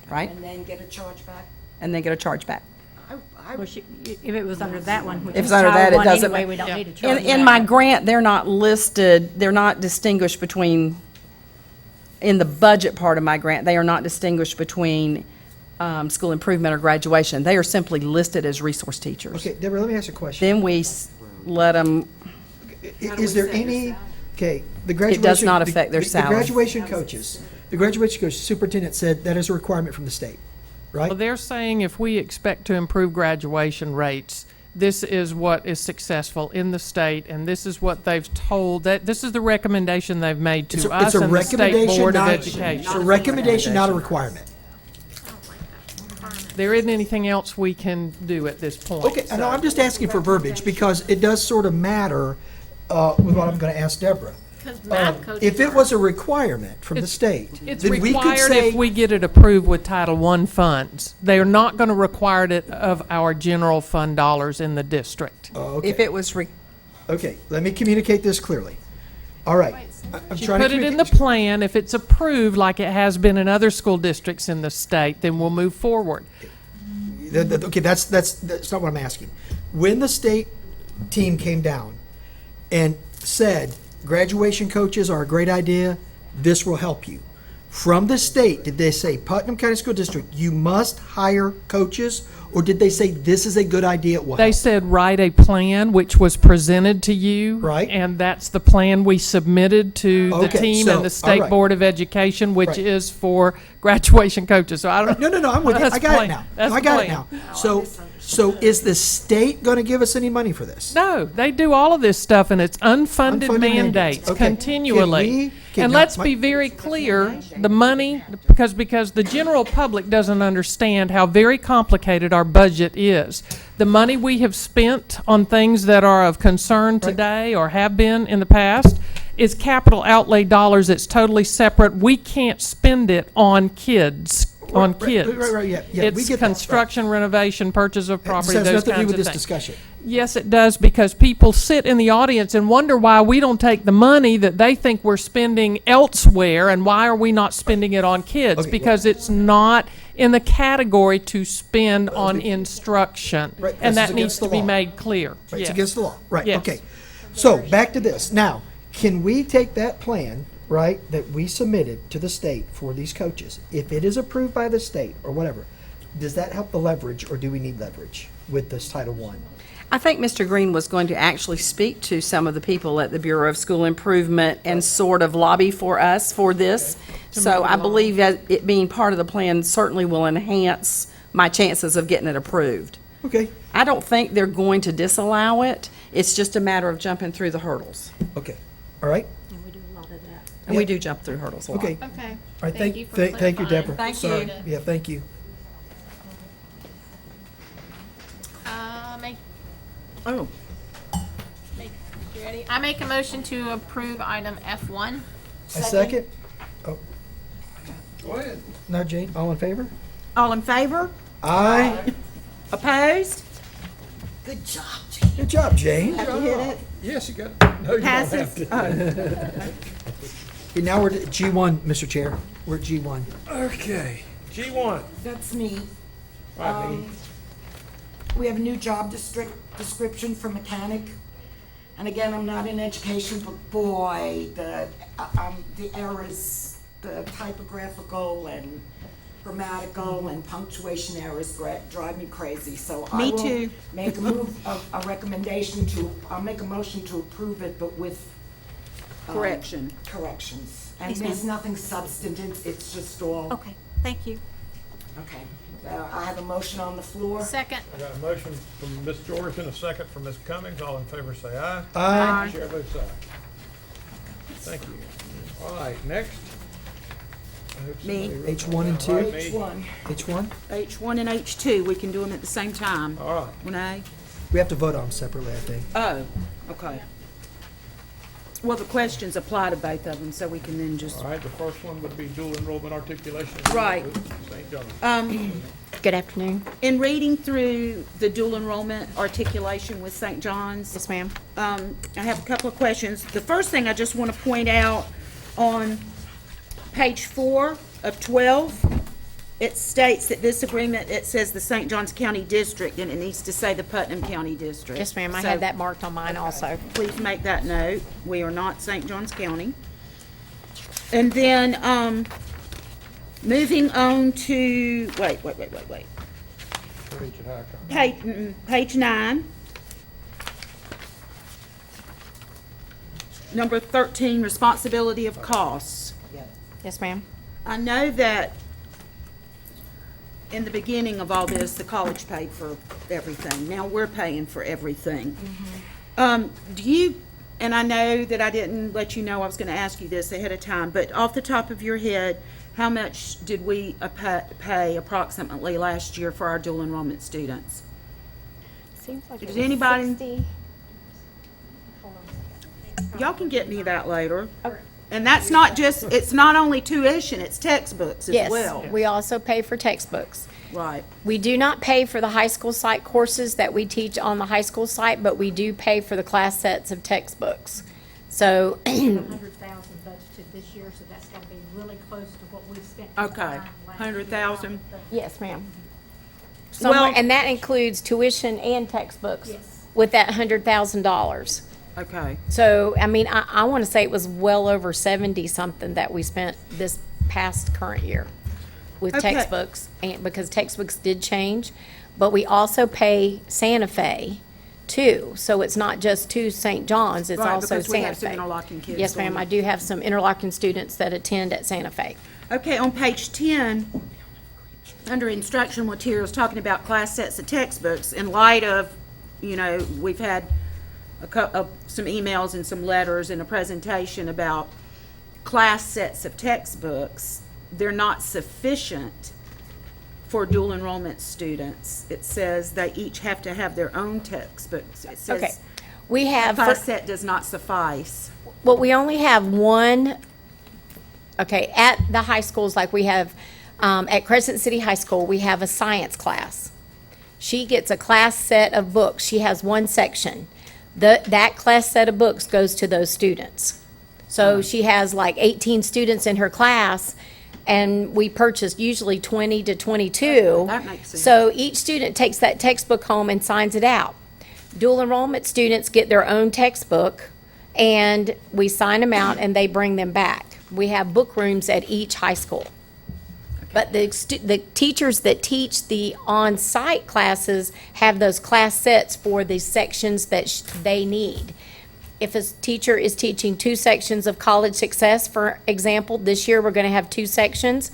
right? And then get a charge back? And then get a charge back. Well, if it was under that one, which If is it's under that, Title it I doesn't. anyway, we don't need to charge In my grant, they're not listed, they're not distinguished between, in the budget part of my grant, they are not distinguished between school improvement or graduation. They are simply listed as resource teachers. Okay, Deborah, let me ask you a question. Then we let them, Is there any, okay, the graduation. does not affect their the salary. graduation coaches, superintendent said that is a requirement from the state, right? Well, they're saying if we expect to improve graduation rates, this is what is successful in the state, and this is what they've told, that this is the recommendation they've made to us and the State Board of Education. It's a recommendation, not a requirement. There isn't anything else we can do at this point. Okay, I know, I'm just asking for verbiage, because it does sort of matter with what I'm gonna ask Deborah. Because math coaches If it was a requirement from the state, It's then we could required say. if we get it approved with Title I funds. They are not going to require it of our general fund dollars in the district. Okay. if it was, Okay, let me communicate this clearly. All right. I'm You trying to put it in the communicate- plan, if it's approved like it has been in other school districts in the state, then we'll move forward. Okay, that's not what I'm asking. When the state team came down and said, graduation coaches are a great idea, this will help you. From the state, did they say, Putnam County School District, you must hire coaches? Or did they say, this is a good idea, it will They help? said write a plan which was presented to you. Right. And that's the plan we submitted to the Okay, team so, and the all State right. Board of Education, which Right. is for graduation coaches. So I don't. No, I'm with you. That's I got plain. it now. That's I got it plain. now. So is the state gonna give us any money for this? No, they do all of this stuff, and it's unfunded Unfunded mandates. mandates Okay. continually. Can And now, let's my- be very clear, the money, because the general public doesn't understand how very complicated our budget is. The money we have spent on things that are of concern today or have been in the past is capital outlay dollars. It's totally separate. We can't spend it on kids, on kids. Right, yeah, we It's get that, right. construction, renovation, purchase of This property, has those nothing to do kinds with of this things. discussion. Yes, it does, because people sit in the audience and wonder why we don't take the money that they think we're spending elsewhere, and why are we not spending it on kids? Okay, Because it's not in the category to spend on instruction. Right, And this is that needs against the to be law. made clear. Right, it's Yes. against the law, right, Yes. okay. So, back to this. Now, can we take that plan, right, that we submitted to the state for these coaches, if it is approved by the state or whatever, does that help the leverage, or do we need leverage with this Title I? I think Mr. Green was going to actually speak to some of the people at the Bureau of School Improvement and sort of lobby for us for this. So I believe that it being part of the plan certainly will enhance my chances of getting it approved. Okay, I don't think they're going to disallow it. It's just a matter of jumping through the hurdles. okay, all right, And we do jump through hurdles a lot. okay. Okay. All right, Thank you for thank you, clarifying. Deborah. Thank Sorry. you. Yeah, thank you. Oh. You ready? I make a motion to approve item F1. A second? Oh, Go ahead. no, Jane, all in favor? All in favor? Aye. Opposed? Good job, Good job, Jane. Have you hit it? Yes, you got, no, you don't have Passes? to. Okay, now we're at G1, Mr. Chair. We're at G1. Okay, G1. That's me. Right, me. We have a new job description for mechanic. And again, I'm not in education, but boy, the errors, the typographical and grammatical and punctuation errors drive me crazy. So I Me will too. make a recommendation I'll make a motion to approve it, but with Correction. corrections. And Yes, there's ma'am. nothing substantive, it's just all, Okay, thank you. okay. I have a motion on the floor. Second. I got a motion from Ms. Jorgensen, a second from Ms. Cummings. All in favor, say aye. Aye. Chair votes aye. Thank you. All right, next. I hope Me. somebody wrote H1 and that down. 2. Right, me. One. H1? H1 and H2, we can do them at the same time. All right. Renee? We have to vote on them separately, I think. Oh, okay. Well, the questions apply to both of them, so we can then just, All right, the first one would be dual enrollment articulation. Right. St. John's. Good afternoon. In reading through the dual enrollment articulation with St. John's. Yes, ma'am. I have a couple of questions. The first thing I just want to point out, on page 4 of 12, it states that this agreement, it says the St. Johns County District, and it needs to say the Putnam County District. Yes, ma'am. I So, had that marked on mine also. please make that note. We are not St. Johns County. And then, moving on to, wait. Page 9. Number 13, responsibility of costs. Yes, ma'am. I know that in the beginning of all this, the college paid for everything. Now we're paying for everything. Do you, and I know that I didn't let you know I was going to ask you this ahead of time, but off the top of your head, how much did we pay approximately last year for our dual enrollment students? Seems like Does it was anybody- 60. Y'all can get me that later. And that's not just, it's not only tuition, it's textbooks as well. Yes, we also pay for textbooks. Right. We do not pay for the high school site courses that we teach on the high school site, but we do pay for the class sets of textbooks. So, 100,000 budgeted this year, so that's gonna be really close to what we spent. Okay, 100,000. yes, ma'am. Somewhere, Well- and that includes tuition and textbooks. Yes. With that $100,000. Okay. So, I mean, I want to say it was well over 70-something that we spent this past current year with Okay. textbooks, and because textbooks did change. But we also pay Santa Fe, too. So it's not just to St. John's, it's Right, also because we Santa have some Fe. interlocking kids Yes, ma'am, going. I do have some interlocking students that attend at Santa Fe. Okay, on page 10, under instructional materials, talking about class sets of textbooks, in light of, we've had some emails and some letters and a presentation about class sets of textbooks, they're not sufficient for dual enrollment students. It says they each have to have their own textbooks. It Okay. says We have. class set does not suffice. Well, we only have one, okay, at the high schools, like we have, at Crescent City High School, we have a science class. She gets a class set of books. She has one section. That class set of books goes to those students. So she has like 18 students in her class, and we purchase usually 20 to 22. That makes sense. So each student takes that textbook home and signs it out. Dual enrollment students get their own textbook, and we sign them out and they bring them back. We have book rooms at each high school. But the teachers that teach the on-site classes have those class sets for the sections that they need. If a teacher is teaching 2 sections of college success, for example, this year we're going to have 2 sections,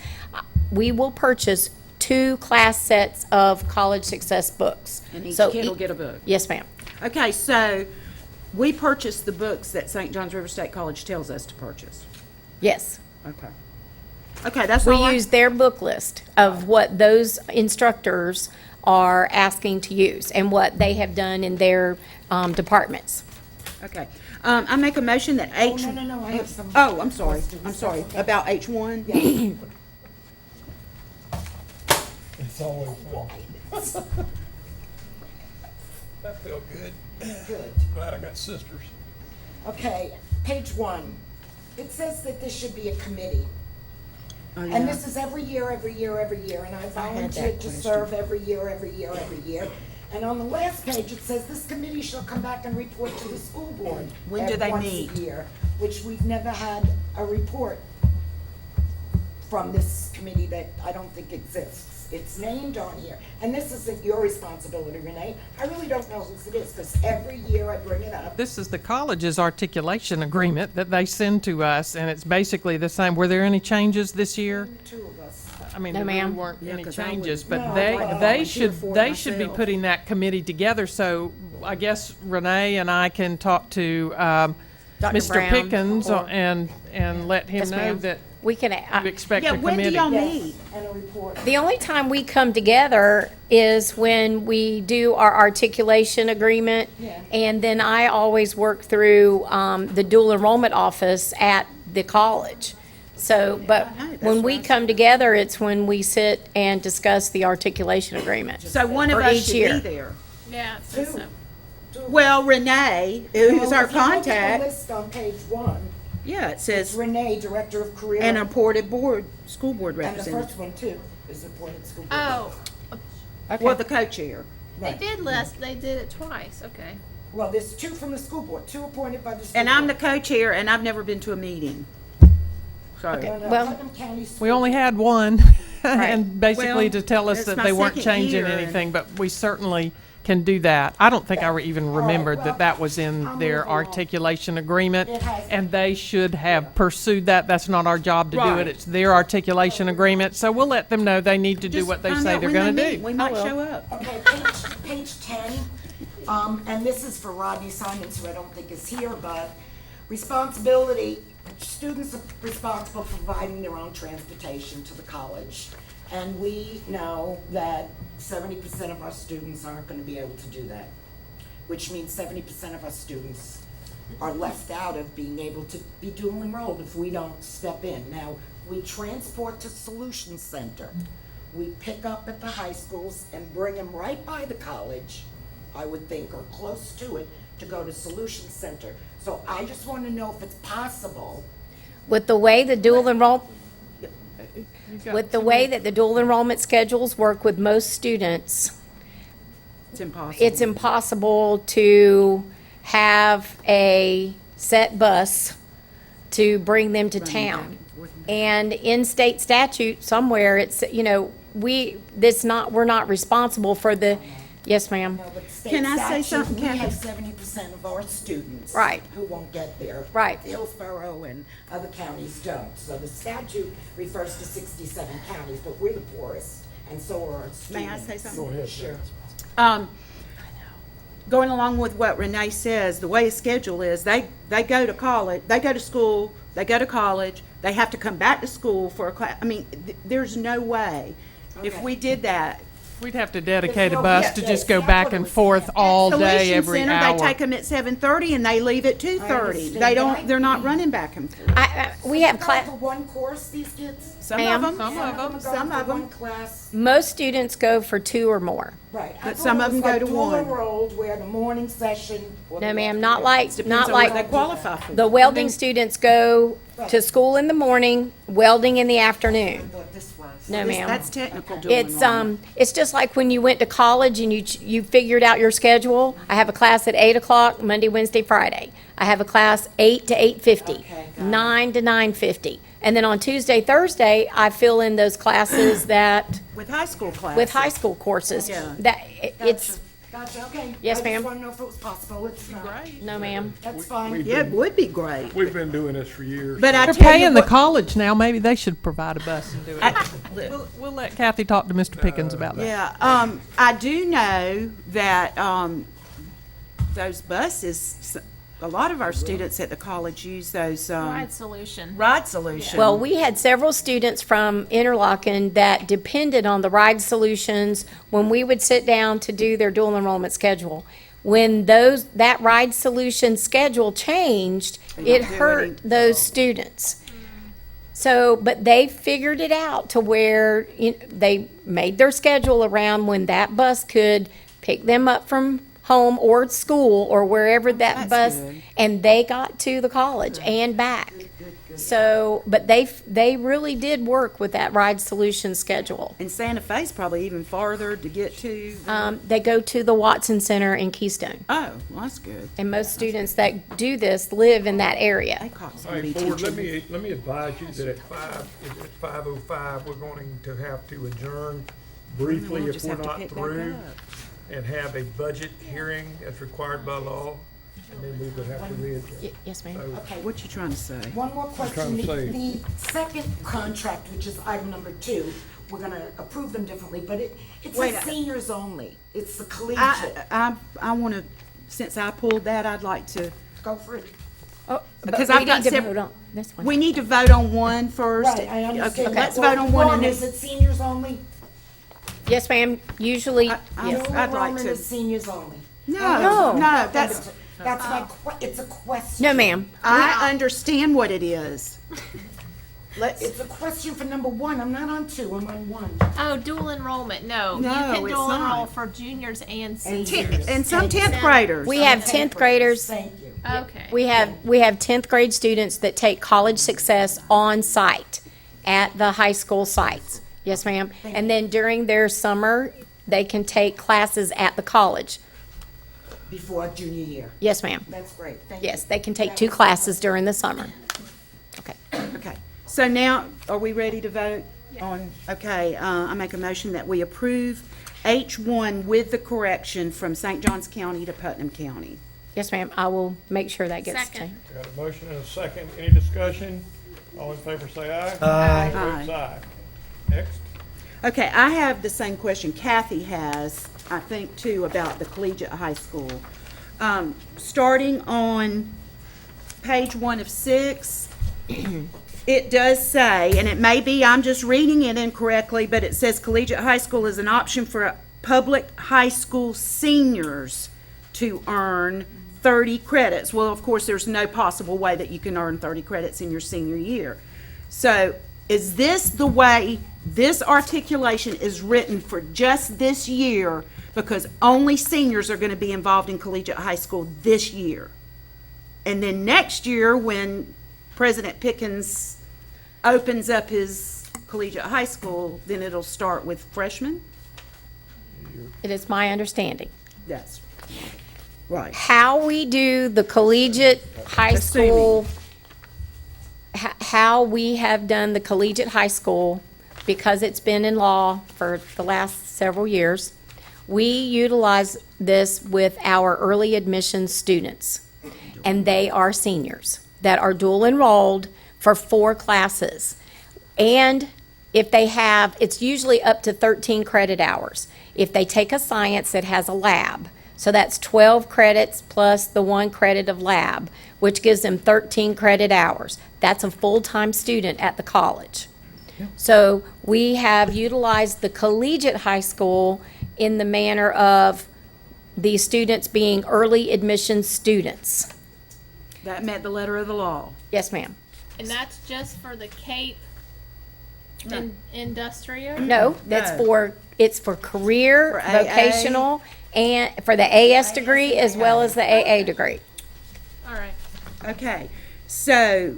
we will purchase 2 class sets of college success books. And each So kid will get a book. Yes, ma'am. Okay, so we purchase the books that St. John's River State College tells us to purchase. Yes. Okay. Okay, that's We all I... use their book list of what those instructors are asking to use and what they have done in their departments. Okay. I make a motion that H... No, I have some. Oh, I'm sorry. About H1? It's always fun. That felt good. Good. Glad I got sisters. Okay, page 1. It says that this should be a committee. Oh, And yeah. this is every year, and I that volunteered to question. serve every year. And on the last page, it says this committee shall come back and report to the school board. When do they once meet? a year, which we've never had a report from this committee that I don't think exists. It's named on here, and this isn't your responsibility, Renee. I really don't know whose it is, because every year I bring it up. This is the college's articulation agreement that they send to us, and it's basically the same. Were there any changes this year? 2 of us. I mean, No, there really ma'am. weren't Yeah, any 'cause I changes, would- but No, I'd they, like to they volunteer should, for it they should be myself. putting that committee together. So I guess Renee and I can talk to, Dr. Mr. Brown, Pickens or- and let him Yes, know ma'am. that We can, you expect Yeah, a when do committee. y'all Yes, meet? and a report. the only time we come together is when we do our articulation agreement. Yeah. And then I always work through the dual enrollment office at the college. So, but I know, that's when we right. come together, it's when we sit and discuss the articulation agreement. So one of For us each should year. be there. Yeah, it says so. Well, Renee, who's our Well, if you look at the contact, list on page 1, yeah, it it's says, Renee, Director of Career. an appointed school board And the representative. first one, too, is appointed school board. Oh, Well, the co-chair. they Right. did list, they did it twice, okay. Well, there's 2 from the school board, 2 appointed by the school board. And I'm the co-chair, and I've never been to a meeting. So, No, no, well- Putnam County We School only had one, Right. and basically Well, to tell us it's that my they weren't second changing year, and- anything, but we certainly can do that. I don't think I even remembered well, that that was in I'll their move along. articulation agreement, It has- and they should have pursued that. That's not our job to do Right. it. It's their articulation agreement, so we'll let them know they need to do just what they find say out they're when gonna they meet. do. We might show up. Okay, page 10, and this is for Rodney Simons, who I don't think is here, but responsibility, students are responsible for providing their own transportation to the college. And we know that 70% of our students aren't gonna be able to do that, which means 70% of our students are left out of being able to be dual enrolled if we don't step in. Now, we transport to Solution Center. We pick up at the high schools and bring them right by the college, I would think, or close to it, to go to Solution Center. So I just want to know if it's possible. With the way the dual that the dual enrollment schedules work with most students, It's impossible. it's impossible to have a set bus to bring them to town. And in state statute somewhere, it's, we're not responsible for the, yes, ma'am. No, but state Can I say statute, something, We have Kathy? 70% of our students. Right. Who won't get there. Right. Hillsborough and other counties don't. So the statute refers to 67 counties, but we're the poorest, and so are our students. May I say something? Go ahead. Sure. Going along with what Renee says, the way a schedule is, they go to college, they go to school, they go to college, they have to come back to school for a class. I mean, there's no way. If Okay. we did that, We'd have to dedicate a no- bus yeah, to yeah, just go that's back what it and was forth saying. all day, Solution every Center, hour. they take them at 7:30 and they leave at 2:30. understand, They but don't, they're not running back and forth. We have They go class. for one course, these kids? Some Ma'am? of them. Some of them. go Some for of them. one class? Most students go for 2 or more. Right. I But thought some it of was them go like to dual one. enrolled, where the morning session. or No, the ma'am, afternoon. not like, Depends not on what like. they qualify for. The welding students go to school in the morning, welding in the I afternoon. thought this was. No, ma'am. That's technical dual It's, enrollment. it's just like when you went to college and you figured out your schedule. I have a class at 8 o'clock, Monday, Wednesday, Friday. I have a class 8 to 8:50, Okay, got it. 9 to 9:50. And then on Tuesday, Thursday, I fill in those classes that, With high school classes. with high school courses. Yeah. That, it's, Gotcha, okay. Yes, I ma'am. just want to know if it was possible. It's not. no, ma'am. That's fine. Yeah, it would be great. We've been doing this for years. But I They're tell you paying the what, college now, maybe they should provide a bus and do it. We'll let Kathy talk to Mr. Pickens about that. yeah, I do know that, those buses, a lot of our students at the college use those, Ride Solution. Ride Solution. Well, we had several students from Interlochen that depended on the Ride Solutions when we would sit down to do their dual enrollment schedule. When that Ride Solution schedule changed, it hurt those students. So, but they figured it out to where they made their schedule around when that bus could pick them up from home or school or wherever that That's bus, good. and they got to the college and back. So, but they really did work with that Ride Solution schedule. And Santa Fe's probably even farther to get to. They go to the Watson Center in Keystone, Oh, well, that's good. and most students that do this live in that area. They cost All me right, board, let teaching. me advise you that at 5:05, we're going to have to adjourn briefly We'll if just we're have to not pick back through, up. and have a budget hearing as required by law, and then we would have to readjourn. Yes, ma'am. So, Okay, What you trying to say? one more question. trying to say- The second contract, which is item number 2, we're going to approve them differently, but it Wait, says seniors only. It's the collegiate. I want to, since I pulled that, I'd like to, Go for it. because But we I've got need to several. vote on this one. We need to vote on one first. Right, I understand. Okay, let's Well, vote on one and Is then. it seniors only? Yes, ma'am. Usually, I- yes. Dual I'd like enrollment to. is seniors only. No, no, That's my, it's a question. No, ma'am. I understand what it is. It's a question for number one. I'm not on two, I'm on one. Oh, dual enrollment, no. No, You can it's dual not. enroll for juniors and seniors. And some 10th graders. We have 10th graders. Thank you. Okay. We have 10th grade students that take College Success on site at the high school sites. Yes, ma'am. And then during their summer, they can take classes at the college. Before junior year. Yes, ma'am. That's great, thank you. Yes, they can take 2 classes during the summer. Okay, so now, are we ready to vote on, okay, I make a motion that we approve H1 with the correction from St. Johns County to Putnam County. Yes, ma'am. I will make sure that gets Second. changed. Got a motion and a second. Any discussion? All in favor say aye. Aye. Votes aye. Next. Okay, I have the same question Kathy has, I think, too, about the collegiate high school. Starting on page 1 of 6, it does say, and it may be I'm just reading it incorrectly, but it says collegiate high school is an option for public high school seniors to earn 30 credits. Well, of course, there's no possible way that you can earn 30 credits in your senior year. So is this the way this articulation is written for just this year because only seniors are going to be involved in collegiate high school this year? And then next year, when President Pickens opens up his collegiate high school, then it'll start with freshmen? It is my understanding. That's right. How we do the collegiate high school, how we have done the collegiate high school, because it's been in law for the last several years, we utilize this with our early admission students. And they are seniors that are dual enrolled for 4 classes. And if they have, it's usually up to 13 credit hours. If they take a science that has a lab, so that's 12 credits plus the 1 credit of lab, which gives them 13 credit hours. That's a full-time student at the college. So we have utilized the collegiate high school in the manner of the students being early admission students. That met the letter of the law. Yes, ma'am. And that's just for the Cape Industrial? No, that's it's for career, For AA. vocational, and for the AS degree as well as the AA degree. All right. Okay, so,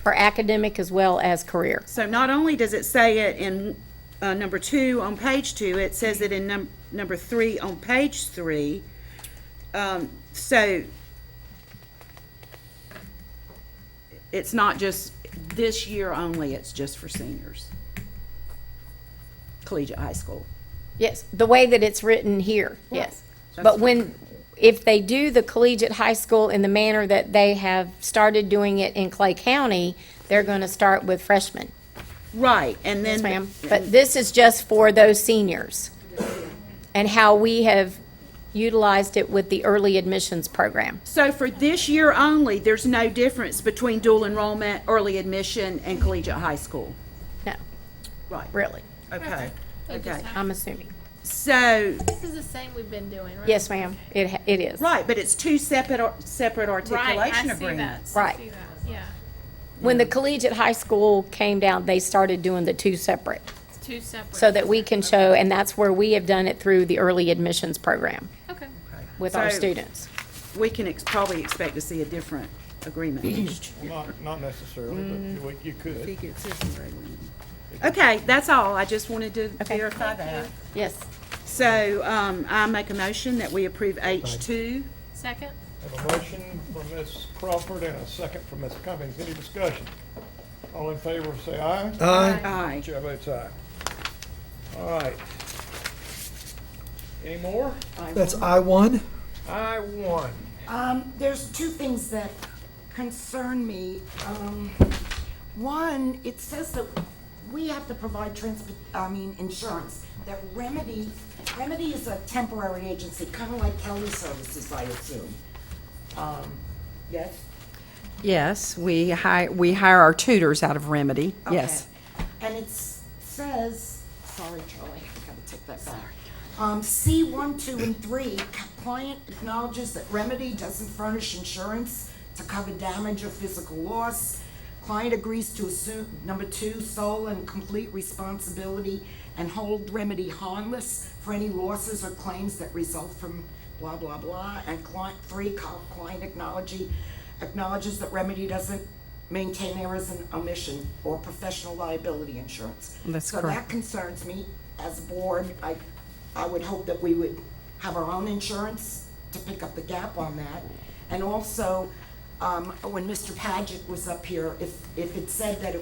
For academic as well as career. so not only does it say it in number 2 on page 2, it says it in number 3 on page 3. So it's not just this year only, it's just for seniors. Collegiate high school. Yes, the way that it's written here, yes. But if they do the collegiate high school in the manner that they have started doing it in Clay County, they're going to start with freshmen. Right, and then. Yes, ma'am. But this is just for those seniors and how we have utilized it with the early admissions program. So for this year only, there's no difference between dual enrollment, early admission, and collegiate high school? No, Right, really. okay, okay. I'm assuming. So, This is the same we've been doing, right? Yes, ma'am, it is. right, but it's 2 separate Right, I articulation see agreements. that. Right. I see that, yeah. When the collegiate high school came down, they started doing the 2 separate, It's 2 separate. so that we can show, and that's where we have done it through the early admissions program Okay. with our So- students. We can probably expect to see a different agreement next year. Not necessarily, but you could. Okay, that's all. I just wanted to Okay. verify that. Yes. So, I make a motion that we approve H2. Second? Have a motion from Ms. Crawford and a second from Ms. Cummings. Any discussion? All in favor, say aye. Aye. Aye. Chair votes aye. All right. Any more? That's I-1. I-1. There's 2 things that concern me. One, it says that we have to provide insurance. That Remedy is a temporary agency, kind of like Kelly Services, I assume. Yes? Yes, we hire our tutors out of Remedy, yes. Okay. And it says, sorry, Charlie, I gotta take that back. C1, 2, and 3, client acknowledges that Remedy doesn't furnish insurance to cover damage or physical loss. Client agrees to assume, number 2, sole and complete responsibility and hold Remedy harmless for any losses or claims that result from blah, blah, blah. And client 3, client acknowledges that Remedy doesn't maintain errors and omission or professional liability insurance. That's So correct. that concerns me as a board. I would hope that we would have our own insurance to pick up the gap on that. And also, when Mr. Paget was up here, if it said that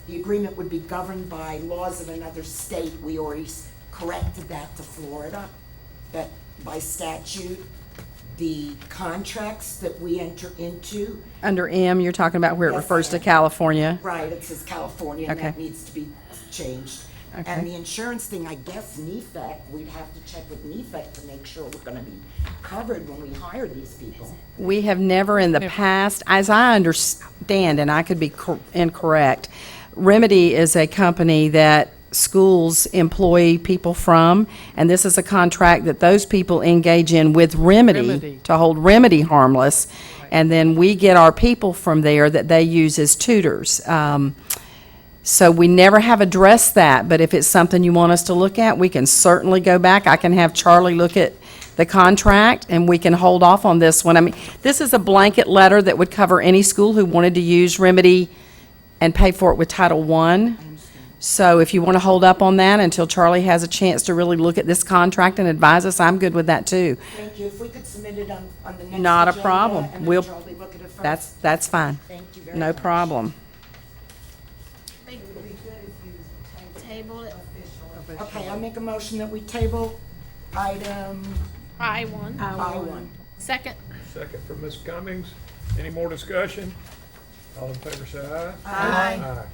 the agreement would be governed by laws of another state, we already corrected that to Florida, that by statute, the contracts that we enter into. Under M, you're talking about where it Yes, refers I to am. California? Right, it says California, and that Okay. needs to be changed. Okay. And the insurance thing, I guess NEFAC, we'd have to check with NEFAC to make sure we're gonna be covered when we hire these people. We have never in the past, as I understand, and I could be incorrect, Remedy is a company that schools employ people from, and this is a contract that those people engage in with Remedy to hold Remedy harmless, and then we get our people from there that they use as tutors. So we never have addressed that, but if it's something you want us to look at, we can certainly go back. I can have Charlie look at the contract, and we can hold off on this one. I mean, this is a blanket letter that would cover any school who wanted to use Remedy and pay for it with Title I. So if you want to hold up on that until Charlie has a chance to really look at this contract and advise us, I'm good with that, too. Thank you. If we could submit it on the next Not a agenda, problem. and then We'll, Charlie look at it first. that's fine. Thank you very No much. problem. Table it. Okay, I make a motion that we table item I1. I1. Second. Second from Ms. Cummings. Any more discussion? All in favor say aye. Aye.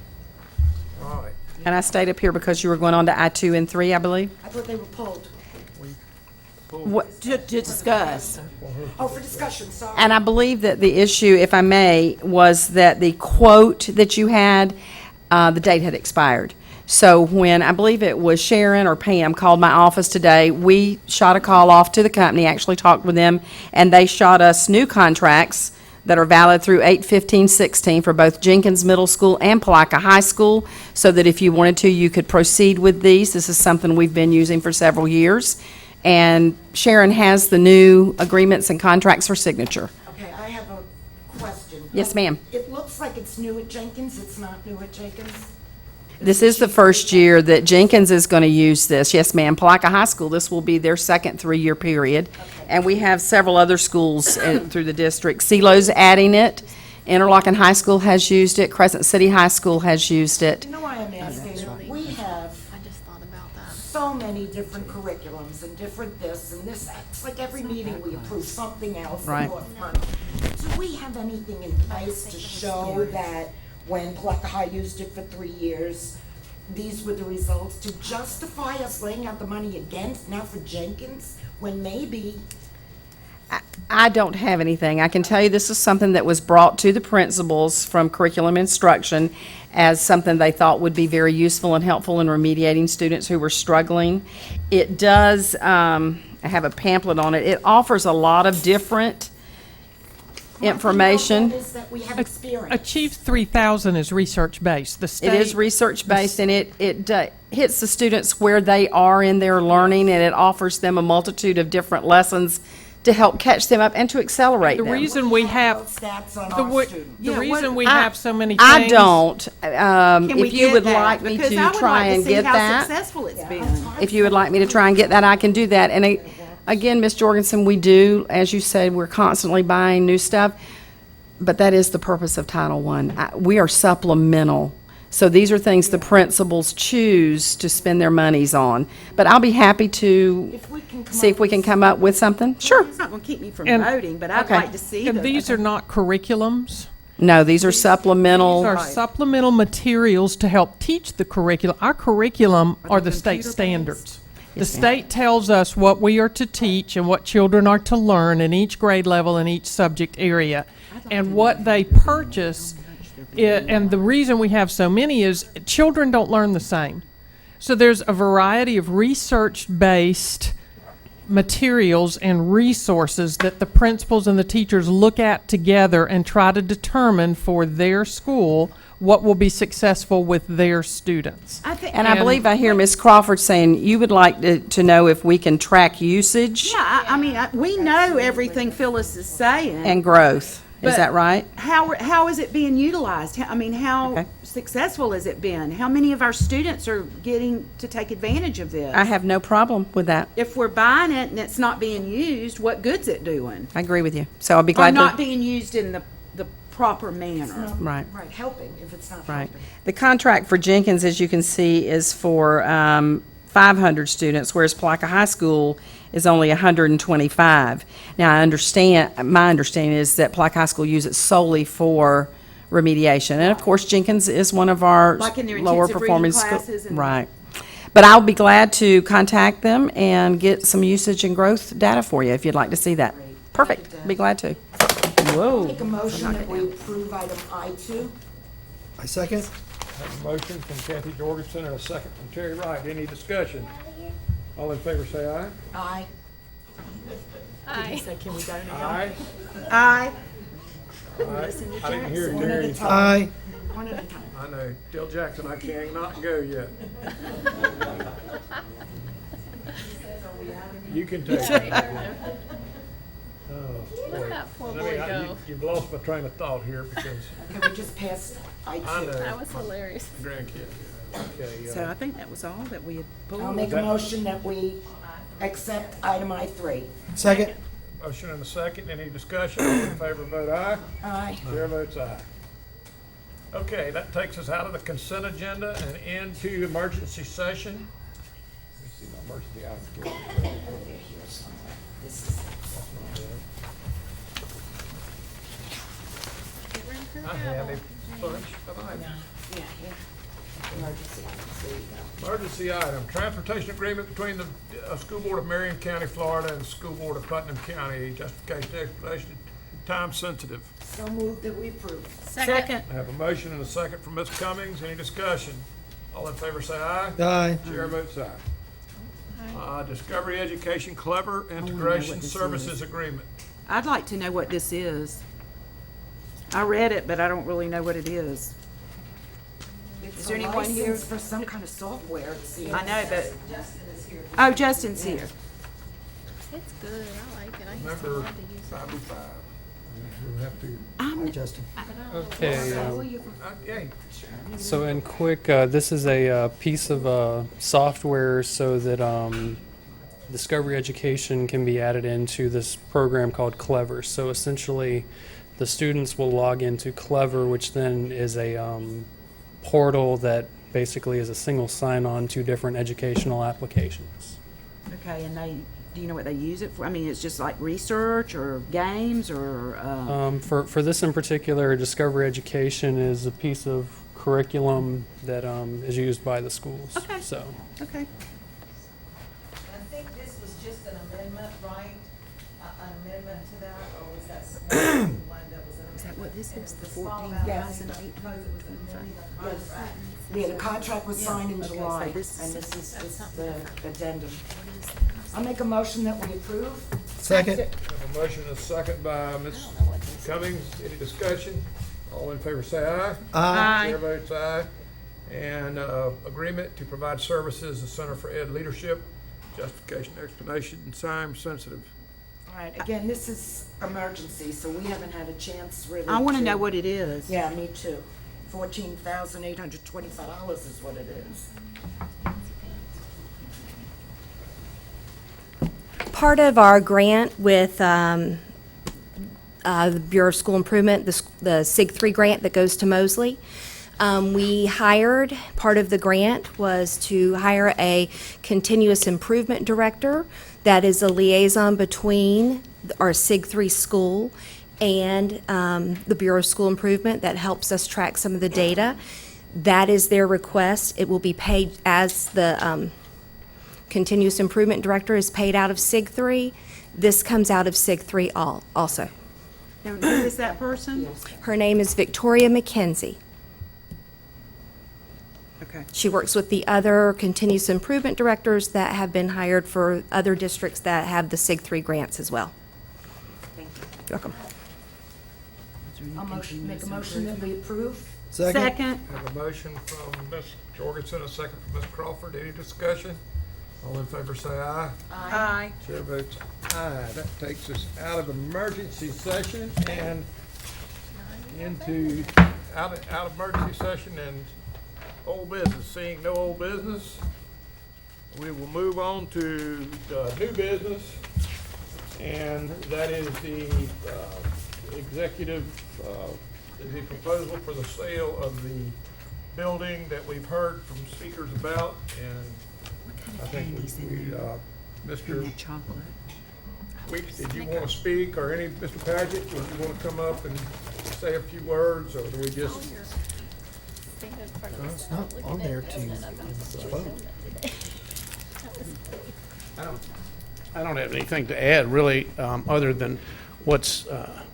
All right. And I stayed up here because you were going on to I-2 and 3, I believe? I thought they were pulled. What? To discuss. Oh, for discussion, sorry. And I believe that the issue, if I may, was that the quote that you had, the date had expired. So when, I believe it was Sharon or Pam called my office today, we shot a call off to the company, actually talked with them, and they shot us new contracts that are valid through 8/15/16 for both Jenkins Middle School and Palaca High School, so that if you wanted to, you could proceed with these. This is something we've been using for several years. And Sharon has the new agreements and contracts for signature. Okay, I have a question. Yes, ma'am. It looks like it's new at Jenkins, it's not new at Jenkins? This is the first year that Jenkins is going to use this. Yes, ma'am. Palaca High School, this will be their second three-year period. And we have several other schools through the district. CeeLo's adding it. Interlochen High School has used it. Crescent City High School has used it. You know why I'm asking? We have so many different curriculums and different this and this. It's like every meeting we approve something else. Right. Do we have anything in place to show that when Palaca High used it for 3 years, these were the results, to justify us laying out the money again now for Jenkins, when maybe I don't have anything. I can tell you this is something that was brought to the principals from curriculum instruction as something they thought would be very useful and helpful in remediating students who were struggling. It does, I have a pamphlet on it. It offers a lot of different information. What is that we have experience? Achieve 3000 is research-based. The It state. is research-based, and it hits the students where they are in their learning, and it offers them a multitude of different lessons to help catch them up and to accelerate The them. reason we have, Stats on the our wa- students. the Yeah, reason what- we have so many things. I don't. Can we If you get would that? like me Because I to would try like to and see get how that, successful it's been. if you would like me to try and get that, I can do that. And again, Ms. Jorgensen, we do, as you said, we're constantly buying new stuff, but that is the purpose of Title I. We are supplemental. So these are things the principals choose to spend their monies on. But I'll be happy to see if we can come up with something. Sure. It's not going to keep me from And- voting, but I'd Okay. like to see And these are not curriculums. No, these are supplemental. These are supplemental materials to help teach the curriculum. Our curriculum are the state standards. The state tells us what we are to teach and what children are to learn in each grade level in each subject area. And what they purchase, and the reason we have so many is children don't learn the same. So there's a variety of research-based materials and resources that the principals and the teachers look at together and try to determine for their school what will be successful with their students. And I believe I hear Ms. Crawford saying you would like to know if we can track usage Yeah, I mean, we know everything Phyllis is saying. and growth. Is But that right? How is it being utilized? I mean, how Okay. successful has it been? How many of our students are getting to take advantage of this? I have no problem with that. If we're buying it and it's not being used, what good's it doing? I agree with you. So I'll be Or glad not to. being used in the proper manner. Right. Right, helping, if it's not Right. helping. The contract for Jenkins, as you can see, is for 500 students, whereas Palaca High School is only 125. Now, my understanding is that Palaca High School uses it solely for remediation. And of course, Jenkins is one of our Like in their lower intensive reading performing schools. classes and- Right. But I'll be glad to contact them and get some usage and growth data for you if you'd like to see that. Perfect. Be glad to. Whoa. Make a motion that we approve item I2. I second. Have a motion from Kathy Jorgensen and a second from Terry Wright. Any discussion? All in favor say aye. Aye. Aye. Can we go Aye. Aye. I didn't hear Terry. Aye. One at a time. I know. Tell Jackson I cannot go yet. You can take it. Oh, boy. that poor Let me- boy I- go? You've lost my train of thought here because Okay, we just passed I I2. know. That was hilarious. Grandkid. Okay. So I think that was all that we had pulled. I'll make a motion that we accept item I3. Second. Motion and a second. Any discussion? All in favor, vote aye. Aye. Chair votes aye. Okay, that takes us out of the consent agenda and into emergency session. Let me see my emergency item here. I have a bunch of items. Emergency item, transportation agreement between the School Board of Marion County, Florida, and the School Board of Putnam County. Justification, explanation, time sensitive. So moved that we approve. Second. I have a motion and a second from Ms. Cummings. Any discussion? All in favor say aye. Aye. Chair votes aye. Discovery Education Clever Integration this Services Agreement. I'd like to know what this is. I read it, but I don't really know what it is. It's there a anyone here? license for some kind of software, it seems. I know, but. Oh, Justin's here. It's good. I like it. I used to Number love to use it. 505. We'll have to, Hi, Justin. Okay, yay. so in quick, this is a piece of software so that Discovery Education can be added into this program called Clever. So essentially, the students will log into Clever, which then is a portal that basically is a single sign-on to different educational applications. Okay, and do you know what they use it for? I mean, it's just like research or games or, For this in particular, Discovery Education is a piece of curriculum that is used by the schools. Okay. So. okay. I think this was just an amendment, right? An amendment to that, or was that one that was an amendment? Is that what this is, the It was small 14,800? because it was amending a contract. Yeah, the contract was signed in Okay, so July, and this this is the addendum. I'll make a motion that we approve. Second. Have a motion and a second by Ms. Cummings. Any discussion? All in favor say aye. Aye. Chair votes aye. And agreement to provide services, the Center for Ed Leadership, justification, explanation, and time sensitive. All right, again, this is emergency, so we haven't had a chance really I want to to- know what it is. Yeah, me too. $14,825 is what it is. Part of our grant with the Bureau of School Improvement, the SIG-3 grant that goes to Mosley, we hired, part of the grant was to hire a continuous improvement director that is a liaison between our SIG-3 school and the Bureau of School Improvement that helps us track some of the data. That is their request. It will be paid as the continuous improvement director is paid out of SIG-3. This comes out of SIG-3 also. Now, who is that person? Her name is Victoria McKenzie. Okay. She works with the other continuous improvement directors that have been hired for other districts that have the SIG 3 grants as well. Thank you. You're welcome. I'll make a motion that we approve. Second. Have a motion from Ms. Jorgensen, a second from Ms. Crawford. Any discussion? All in favor say aye. Aye. Chair votes aye. That takes us out of emergency session and into out of emergency session and old business. Seeing no old business, we will move on to new business, and that is the executive, the proposal for the sale of the building that we've heard from speakers about, and I think Mr. Weeks, did you want to speak, or any, Mr. Paget, would you want to come up and say a few words, or do we just? It's not on there to vote. I don't have anything to add, really, other than what's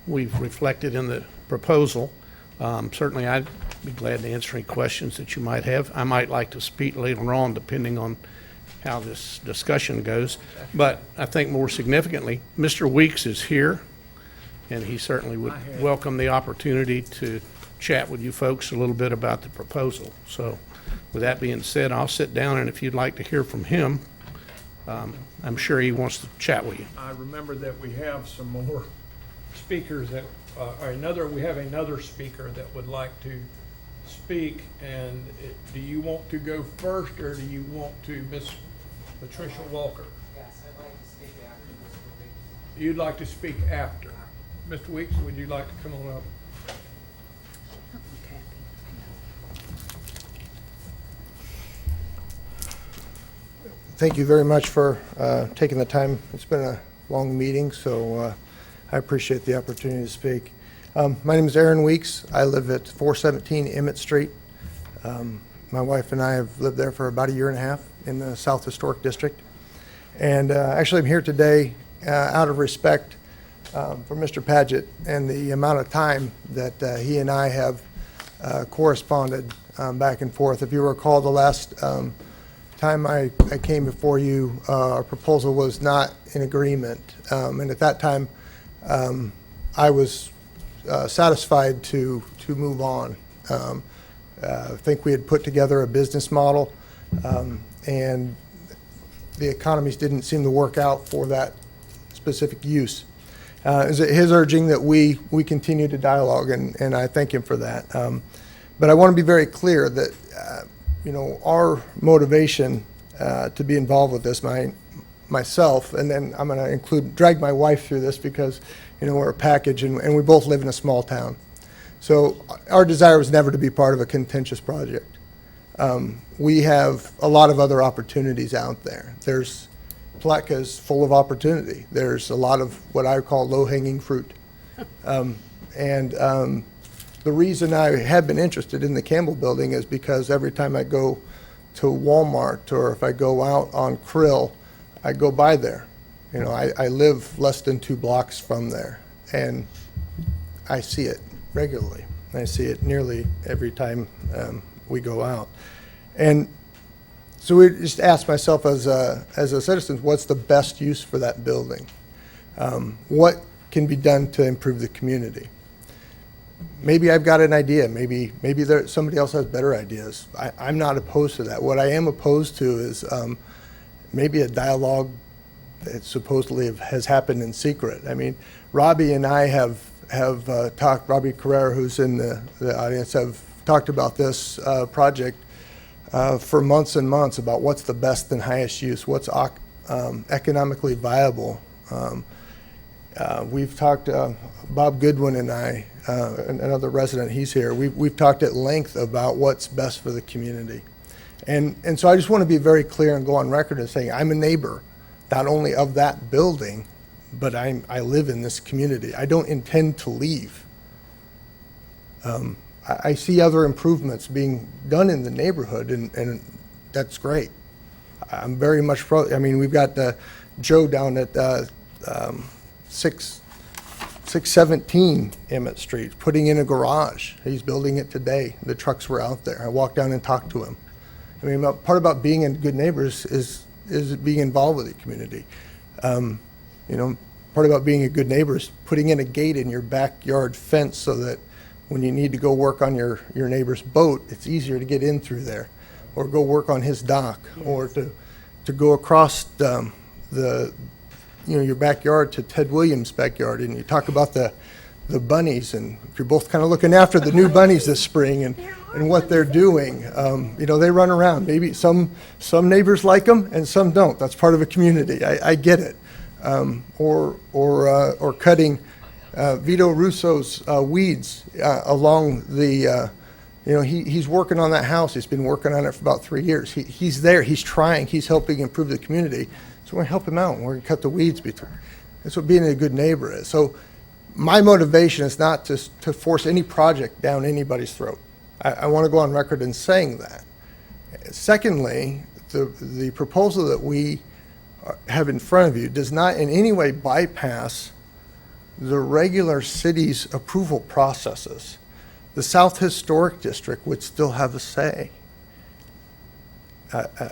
we've reflected in the proposal. Certainly, I'd be glad to answer any questions that you might have. I might like to speak later on, depending on how this discussion goes. But I think more significantly, Mr. Weeks is here, and he certainly would welcome the opportunity to chat with you folks a little bit about the proposal. So with that being said, I'll sit down, and if you'd like to hear from him, I'm sure he wants to chat with you. I remember that we have some more speakers that, we have another speaker that would like to speak, and do you want to go first, or do you want to, Miss Patricia Walker? Yes, I'd like to speak after Mr. Weeks. You'd like to speak after. Mr. Weeks, would you like to come on up? Thank you very much for taking the time. It's been a long meeting, so I appreciate the opportunity to speak. My name is Aaron Weeks. I live at 417 Emmett Street. My wife and I have lived there for about a year and a half in the South Historic District. And actually, I'm here today out of respect for Mr. Paget and the amount of time that he and I have corresponded back and forth. If you recall, the last time I came before you, our proposal was not in agreement. And at that time, I was satisfied to move on. I think we had put together a business model, and the economies didn't seem to work out for that specific use. Is it his urging that we continue to dialogue, and I thank him for that. But I want to be very clear that our motivation to be involved with this, myself, and then I'm going to drag my wife through this because we're a package, and we both live in a small town. So our desire was never to be part of a contentious project. We have a lot of other opportunities out there. Palatka is full of opportunity. There's a lot of what I call low-hanging fruit. The reason I have been interested in the Campbell Building is because every time I go to Walmart, or if I go out on Krill, I go by there. I live less than 2 blocks from there, and I see it regularly. I see it nearly every time we go out. And so we just asked myself as a citizen, what's the best use for that building? What can be done to improve the community? Maybe I've got an idea. Maybe somebody else has better ideas. I'm not opposed to that. What I am opposed to is maybe a dialogue that supposedly has happened in secret. I mean, Robbie and I have talked, Robbie Carrera, who's in the audience, have talked about this project for months and months about what's the best and highest use, what's economically viable. We've talked, Bob Goodwin and I, another resident, he's here, we've talked at length about what's best for the community. And so I just want to be very clear and go on record and saying I'm a neighbor, not only of that building, but I live in this community. I don't intend to leave. I see other improvements being done in the neighborhood, and that's great. I'm very much pro. I mean, we've got Joe down at 617 Emmett Street, putting in a garage. He's building it today. The trucks were out there. I walked down and talked to him. I mean, part about being a good neighbor is being involved with the community. Part about being a good neighbor is putting in a gate in your backyard fence so that when you need to go work on your neighbor's boat, it's easier to get in through there, or go work on his dock, or to go across your backyard to Ted Williams' backyard, and you talk about the bunnies, and you're both kind of looking after the new bunnies this spring and what they're doing. They run around. Maybe some neighbors like them and some don't. That's part of a community. I get it. Or cutting Vito Russo's weeds along the. He's working on that house. He's been working on it for about 3 years. He's there. He's trying. He's helping improve the community. So we're going to help him out. We're going to cut the weeds between. That's what being a good neighbor is. So my motivation is not to force any project down anybody's throat. I want to go on record in saying that. Secondly, the proposal that we have in front of you does not in any way bypass the regular city's approval processes. The South Historic District would still have a say.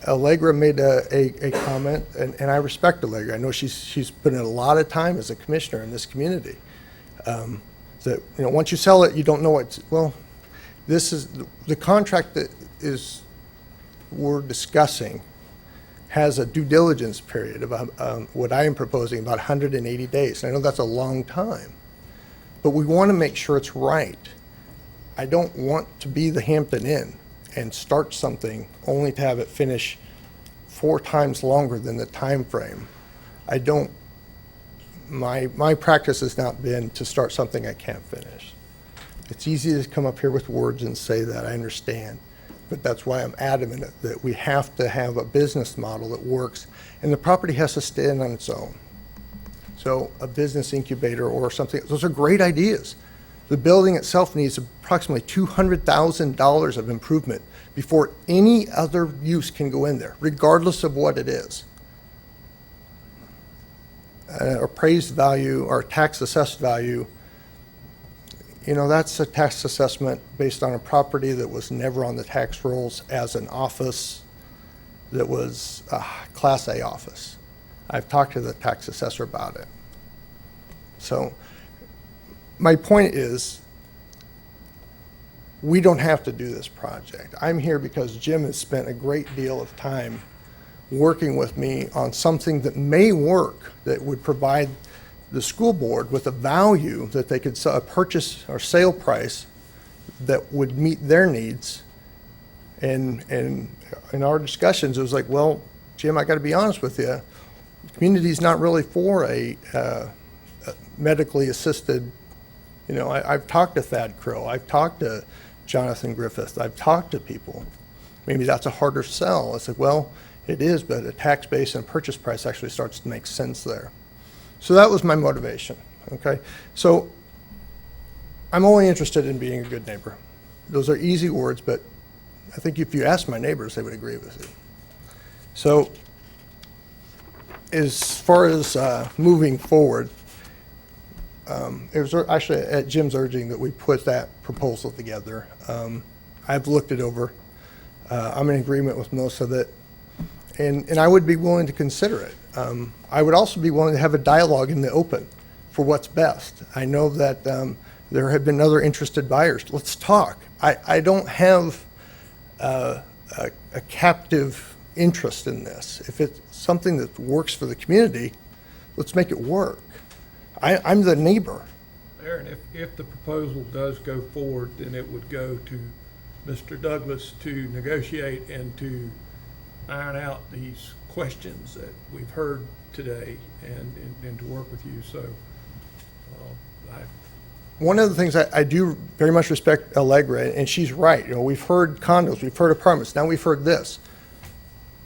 Allegra made a comment, and I respect Allegra. I know she's put in a lot of time as a commissioner in this community. That once you sell it, you don't know what. Well, this is the contract that we're discussing has a due diligence period of what I am proposing about 180 days. And I know that's a long time, but we want to make sure it's right. I don't want to be the Hampton Inn and start something only to have it finish 4 times longer than the time frame. I don't. My practice has not been to start something I can't finish. It's easy to come up here with words and say that, I understand. But that's why I'm adamant that we have to have a business model that works, and the property has to stand on its own. So a business incubator or something, those are great ideas. The building itself needs approximately $200,000 of improvement before any other use can go in there, regardless of what it is. Appraised value or tax assessed value, that's a tax assessment based on a property that was never on the tax rolls as an office that was a Class A office. I've talked to the tax assessor about it. So my point is, we don't have to do this project. I'm here because Jim has spent a great deal of time working with me on something that may work, that would provide the school board with a value that they could sell, a purchase or sale price that would meet their needs. And in our discussions, it was like, well, Jim, I got to be honest with you, the community's not really for a medically assisted. I've talked to Thad Crow, I've talked to Jonathan Griffith, I've talked to people. Maybe that's a harder sell. It's like, well, it is, but a tax base and purchase price actually starts to make sense there. So that was my motivation, okay? So I'm only interested in being a good neighbor. Those are easy words, but I think if you ask my neighbors, they would agree with you. So as far as moving forward, it was actually at Jim's urging that we put that proposal together. I've looked it over. I'm in agreement with most of it. And I would be willing to consider it. I would also be willing to have a dialogue in the open for what's best. I know that there have been other interested buyers. Let's talk. I don't have a captive interest in this. If it's something that works for the community, let's make it work. I'm the neighbor. Aaron, if the proposal does go forward, then it would go to Mr. Douglas to negotiate and to iron out these questions that we've heard today and to work with you. So one of the things I do very much respect Allegra, and she's right. We've heard condos, we've heard apartments, now we've heard this.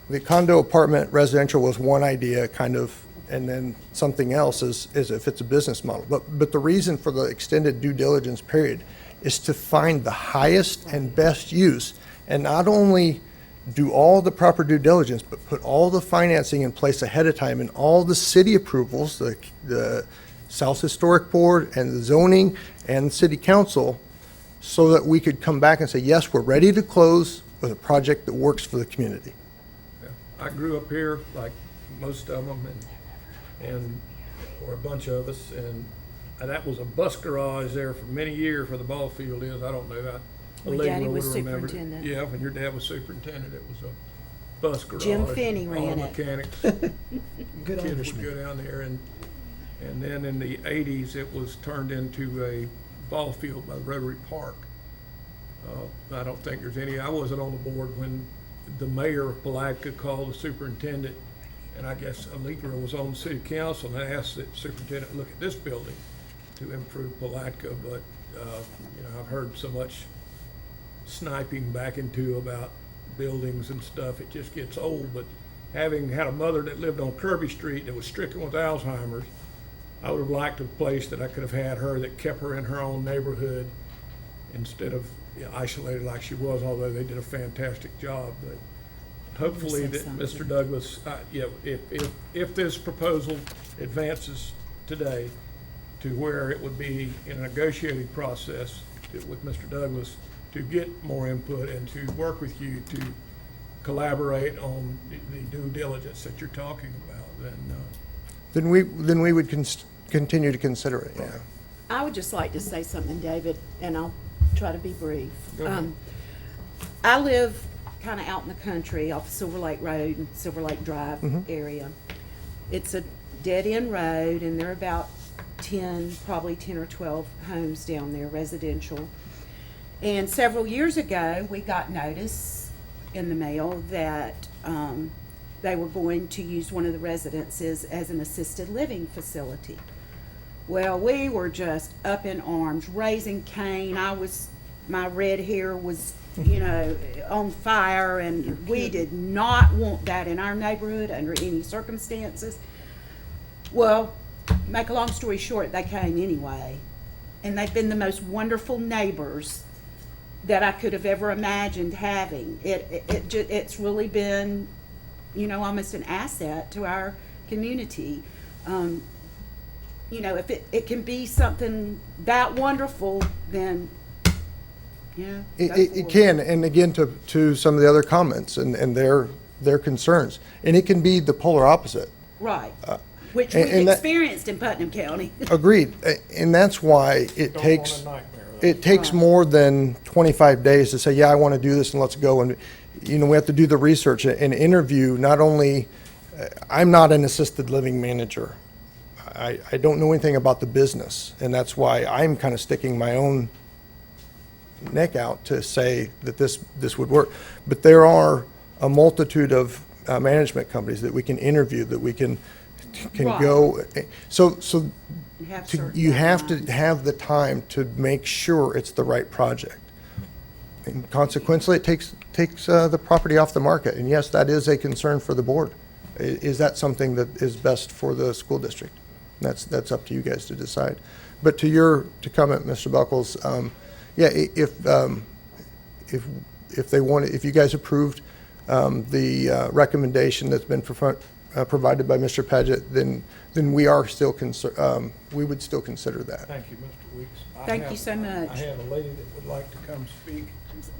The condo apartment residential was one idea, kind of, and then something else is if it's a business model. But the reason for the extended due diligence period is to find the highest and best use, and not only do all the proper due diligence, but put all the financing in place ahead of time and all the city approvals, the South Historic Board and the zoning and the city council, so that we could come back and say, yes, we're ready to close with a project that works for the community. I grew up here, like most of them, and or a bunch of us, and that was a bus garage there for many years where the ball field is. I don't know. When Legler Daddy was would have remembered it. superintendent. Yeah, when your dad was superintendent, it was a bus garage. Jim Finney ran All it. mechanics. Good Kids Irishman. would go down there, and then in the 80s, it was turned into a ball field by Rotary Park. I don't think there's any, I wasn't on the board when the mayor of Palatka called the superintendent, and I guess Allegra was on the city council, and I asked the superintendent to look at this building to improve Palatka, but, I've heard so much sniping back into about buildings and stuff, it just gets old, but having had a mother that lived on Kirby Street that was stricken with Alzheimer's, I would have liked a place that I could have had her that kept her in her own neighborhood instead of isolated like she was, although they did a fantastic job. But hopefully that Mr. Douglas, if this proposal advances today to where it would be in a negotiating process with Mr. Douglas to get more input and to work with you to collaborate on the due diligence that you're talking about, Then we would continue to consider it, yeah. I would just like to say something, David, and I'll try to be brief. Go ahead. I live kind of out in the country off Silver Lake Road and Silver Lake Drive area. It's a dead-end road, and there are about probably 10 or 12 homes down there, residential. And several years ago, we got notice in the mail that they were going to use one of the residences as an assisted living facility. Well, we were just up in arms, raising Cain. My red hair was, on fire, and we did not want that in our neighborhood under any circumstances. Well, make a long story short, they came anyway, and they've been the most wonderful neighbors that I could have ever imagined having. It's really been, almost an asset to our community. If it can be something that wonderful, then, It can, and again, to some of the other comments and their concerns, and it can be the polar opposite. Right, which and we've that- experienced in Putnam County. Agreed, and that's why it Don't takes, want a nightmare. it takes more than 25 days to say, yeah, I want to do this and let's go. And, we have to do the research and interview, not only, I'm not an assisted living manager. I don't know anything about the business, and that's why I'm kind of sticking my own neck out to say that this would work. But there are a multitude of management companies that we can interview, that we can Right. go. So You have to have the time to make sure it's the right project. And consequently, it takes the property off the market. And yes, that is a concern for the board. Is that something that is best for the school district? That's up to you guys to decide. But to comment, Mr. Buckles, if you guys approved the recommendation that's been provided by Mr. Paget, then we are still we would still consider that. Thank you, Mr. Weeks. Thank you so much. I have a lady that would like to come speak.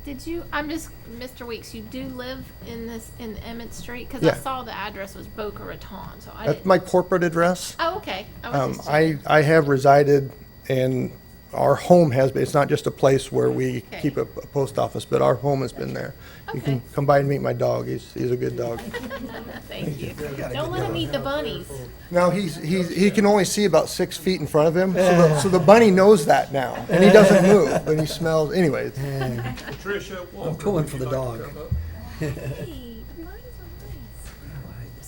Mr. Weeks, you do live in Emmett Street? Because Yeah. I saw the address was Boca Raton, so I That's didn't. my corporate address. Oh, okay. I was just checking. I have resided, and our home has been, it's not just a place where we Okay. keep a post office, but our home has been there. You can Okay. come by and meet my dog. He's a good dog. Thank you. Don't let him eat the bunnies. Now, he can only see about 6 feet in front of him, so the bunny knows that now, and he doesn't move, but he smells, anyway. Patricia Walker. I'm pulling would for you the like to dog. come up? Hey, the bunnies are nice.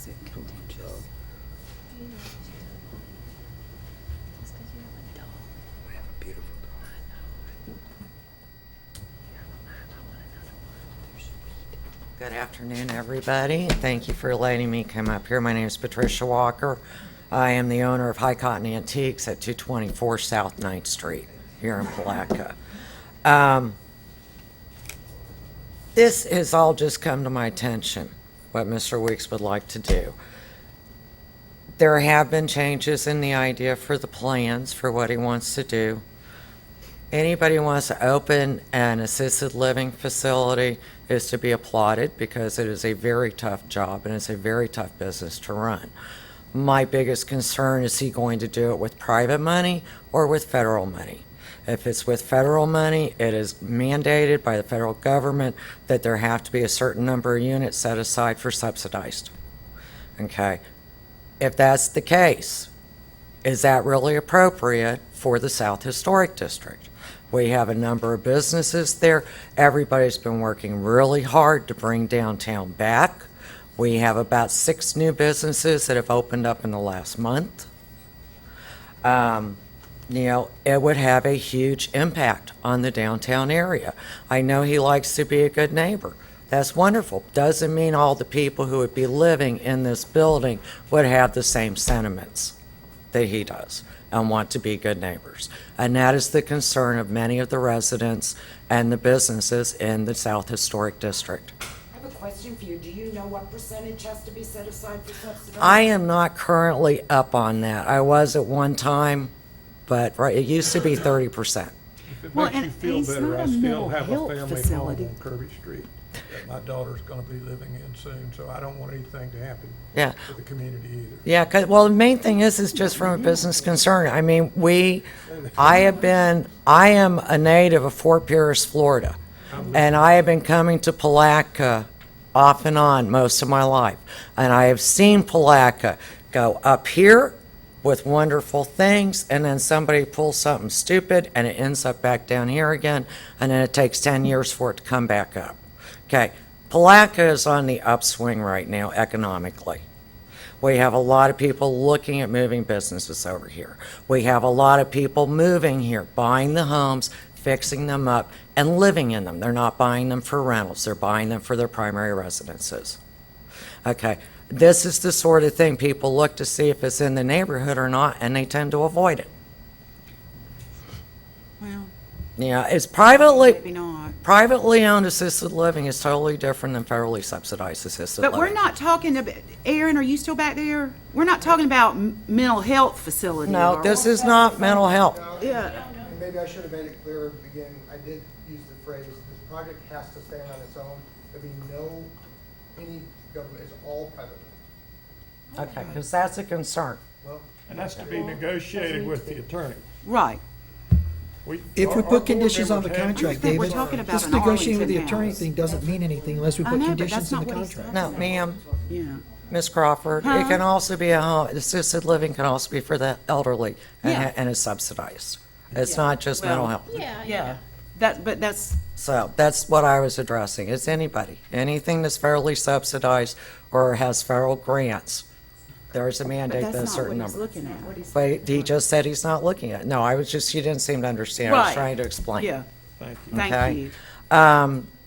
Good afternoon, everybody. Thank you for letting me come up here. My name is Patricia Walker. I am the owner of High Cotton Antiques at 224 South 9th Street here in Palatka. This has all just come to my attention, what Mr. Weeks would like to do. There have been changes in the idea for the plans for what he wants to do. Anybody who wants to open an assisted living facility is to be applauded because it is a very tough job and it's a very tough business to run. My biggest concern is he going to do it with private money or with federal money? If it's with federal money, it is mandated by the federal government that there have to be a certain number of units set aside for subsidized. Okay? If that's the case, is that really appropriate for the South Historic District? We have a number of businesses there. Everybody's been working really hard to bring downtown back. We have about 6 new businesses that have opened up in the last month. You know, it would have a huge impact on the downtown area. I know he likes to be a good neighbor. That's wonderful. Doesn't mean all the people who would be living in this building would have the same sentiments that he does and want to be good neighbors. And that is the concern of many of the residents and the businesses in the South Historic District. I have a question for you. Do you know what percentage has to be set aside for subsidized? I am not currently up on that. I was at one time, but right, it used to be 30%. If it Well, makes you and feel it's better, not I a still mental have a health family home facility. on Kirby Street that my daughter's gonna be living in soon, so I don't want anything to happen Yeah. to the community either. Yeah, well, the main thing is just from a business concern. I mean, I am a native of Fort Pierce, Florida, and I have been coming to Palatka off and on most of my life. And I have seen Palatka go up here with wonderful things, and then somebody pulls something stupid, and it ends up back down here again, and then it takes 10 years for it to come back up. Okay, Palatka is on the upswing right now economically. We have a lot of people looking at moving businesses over here. We have a lot of people moving here, buying the homes, fixing them up, and living in them. They're not buying them for rentals, they're buying them for their primary residences. Okay, this is the sort of thing people look to see if it's in the neighborhood or not, and they tend to avoid it. Well, Yeah, it's maybe not. privately owned assisted living is totally different than federally subsidized assisted But living. we're not talking about, Aaron, are you still back there? We're not talking about mental health facility. No, are this we? is not mental health. Yeah. And maybe I should have made it clear at the beginning. I did use the phrase, this project has to stand on its own. There'll be any government, it's all private. Okay, because that's a concern. And that's to be negotiated with the attorney. Right. If we Our put board conditions on the members have- contract, We're David, talking about this an negotiating with the Arlington attorney house. thing doesn't mean anything unless we I put know, but conditions that's in the not what he contract. No, ma'am, Yeah. Ms. Crawford, Huh? it can also be a home, assisted living can also be for the elderly Yeah. and is subsidized. It's not just mental health. Yeah. But that's, So that's what I was addressing. It's anybody, anything that's federally subsidized or has federal grants. There's a but mandate that's that a not certain what he's number. looking at. What he's- But he just said he's not looking at it. No, you didn't seem to understand. I was Right. trying to explain. Yeah. Thank you. Thank Okay. you.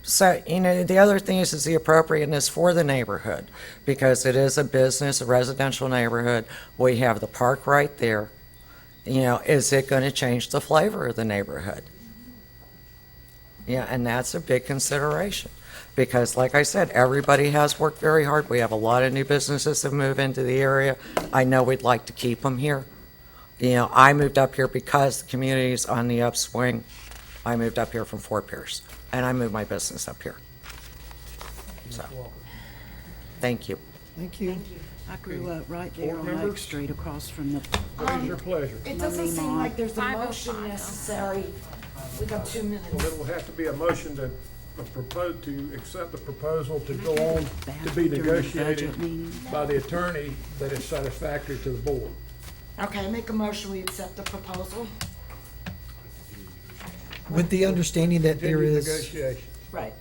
So, the other thing is the appropriateness for the neighborhood, because it is a business, a residential neighborhood. We have the park right there. Is it going to change the flavor of the neighborhood? Yeah, and that's a big consideration, because like I said, everybody has worked very hard. We have a lot of new businesses that move into the area. I know we'd like to keep them here. I moved up here because the community's on the upswing. I moved up here from Fort Pierce, and I moved my business up here. So, thank you. Thank you. I grew up right there on members? Oak Street across from the. What is your pleasure? It doesn't seem like there's a motion necessary. We got 2 minutes. Well, it will have to be a motion to accept the proposal to go on to be negotiated by the attorney that is satisfactory to the board. Okay, make a motion, we accept the proposal. With the understanding that there Continue is, negotiations. Right.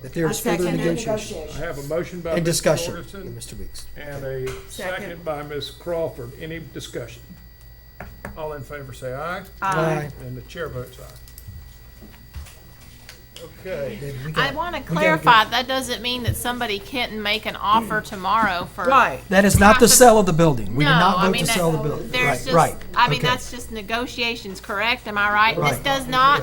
that there is further negotiation I have a motion by and Mr. discussion. Jorgensen Mr. Weeks. and a second by Ms. Crawford. Any discussion? All in favor say aye. Aye. And the chair votes aye. Okay. David, we I got- want to we gotta clarify, go- that doesn't mean that somebody can't make an offer tomorrow for. Right. That is not the sale of the building. We did No, not I vote mean, to sell the building. there's Right, just, right. I mean, Okay. that's just negotiations, correct? Am I right? This Right. does not,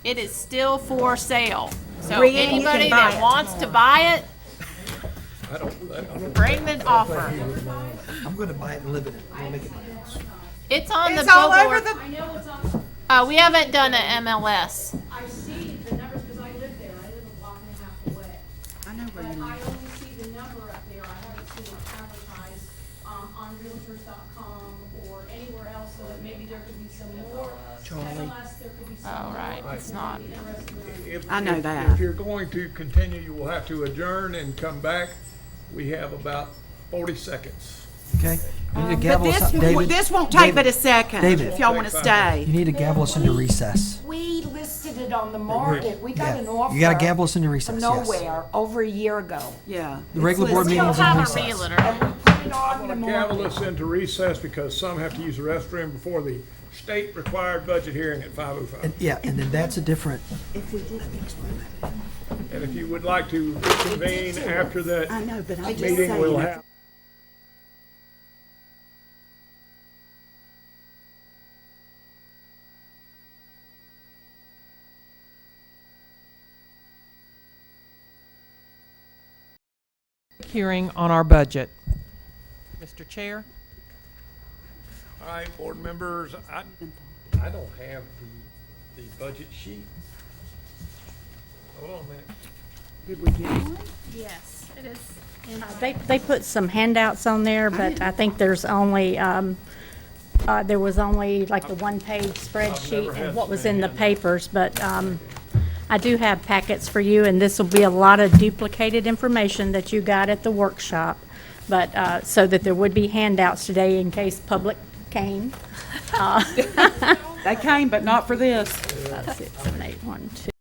it is still for sale. So Bring it, you can anybody buy that it wants to buy it, I don't. bring the offer. I'm going to buy it and live in it. I'll make it mine. It's on the It's all over billboard. the. We haven't done an MLS. I see the numbers because I live there. I live a block and a half away. I know where you But I live. only see the number up there. I haven't seen it advertised on realtors.com or anywhere else, so that maybe there could be some more. MLS, there could be some Oh, right, more. it's not. I know that. If you're going to continue, you will have to adjourn and come back. We have about 40 seconds. Okay? You need to But gavel us, David. this won't take but a second, David. if y'all want to stay. You need to gavel us into recess. We listed it on the market. We got Yeah. an offer. You gotta gavel us into recess, From yes. nowhere, over a year ago. Yeah. The regular board meeting is in Have a recess. realtor. And we put it on the I'm going to gavel market. us into recess because some have to use the restroom before the state-required budget hearing at 5:05. And- Yeah, and then that's a different, And if you would like to reconvene after that I know, but I just meeting, say, we'll have. Hearing on our budget. Mr. Chair? All right, board members, I don't have the budget sheet. Hold on a minute. Did we get one? Yes, it is. They put some handouts on there, but I think there's only, there was only like the one-page spreadsheet had and what so was many in the handouts. papers, but I do have packets for you, and this will be a lot of duplicated information that you got at the workshop, but, so that there would be handouts today in case public came. They came, but not for this. 5, 6, 7, 8, 1, 2.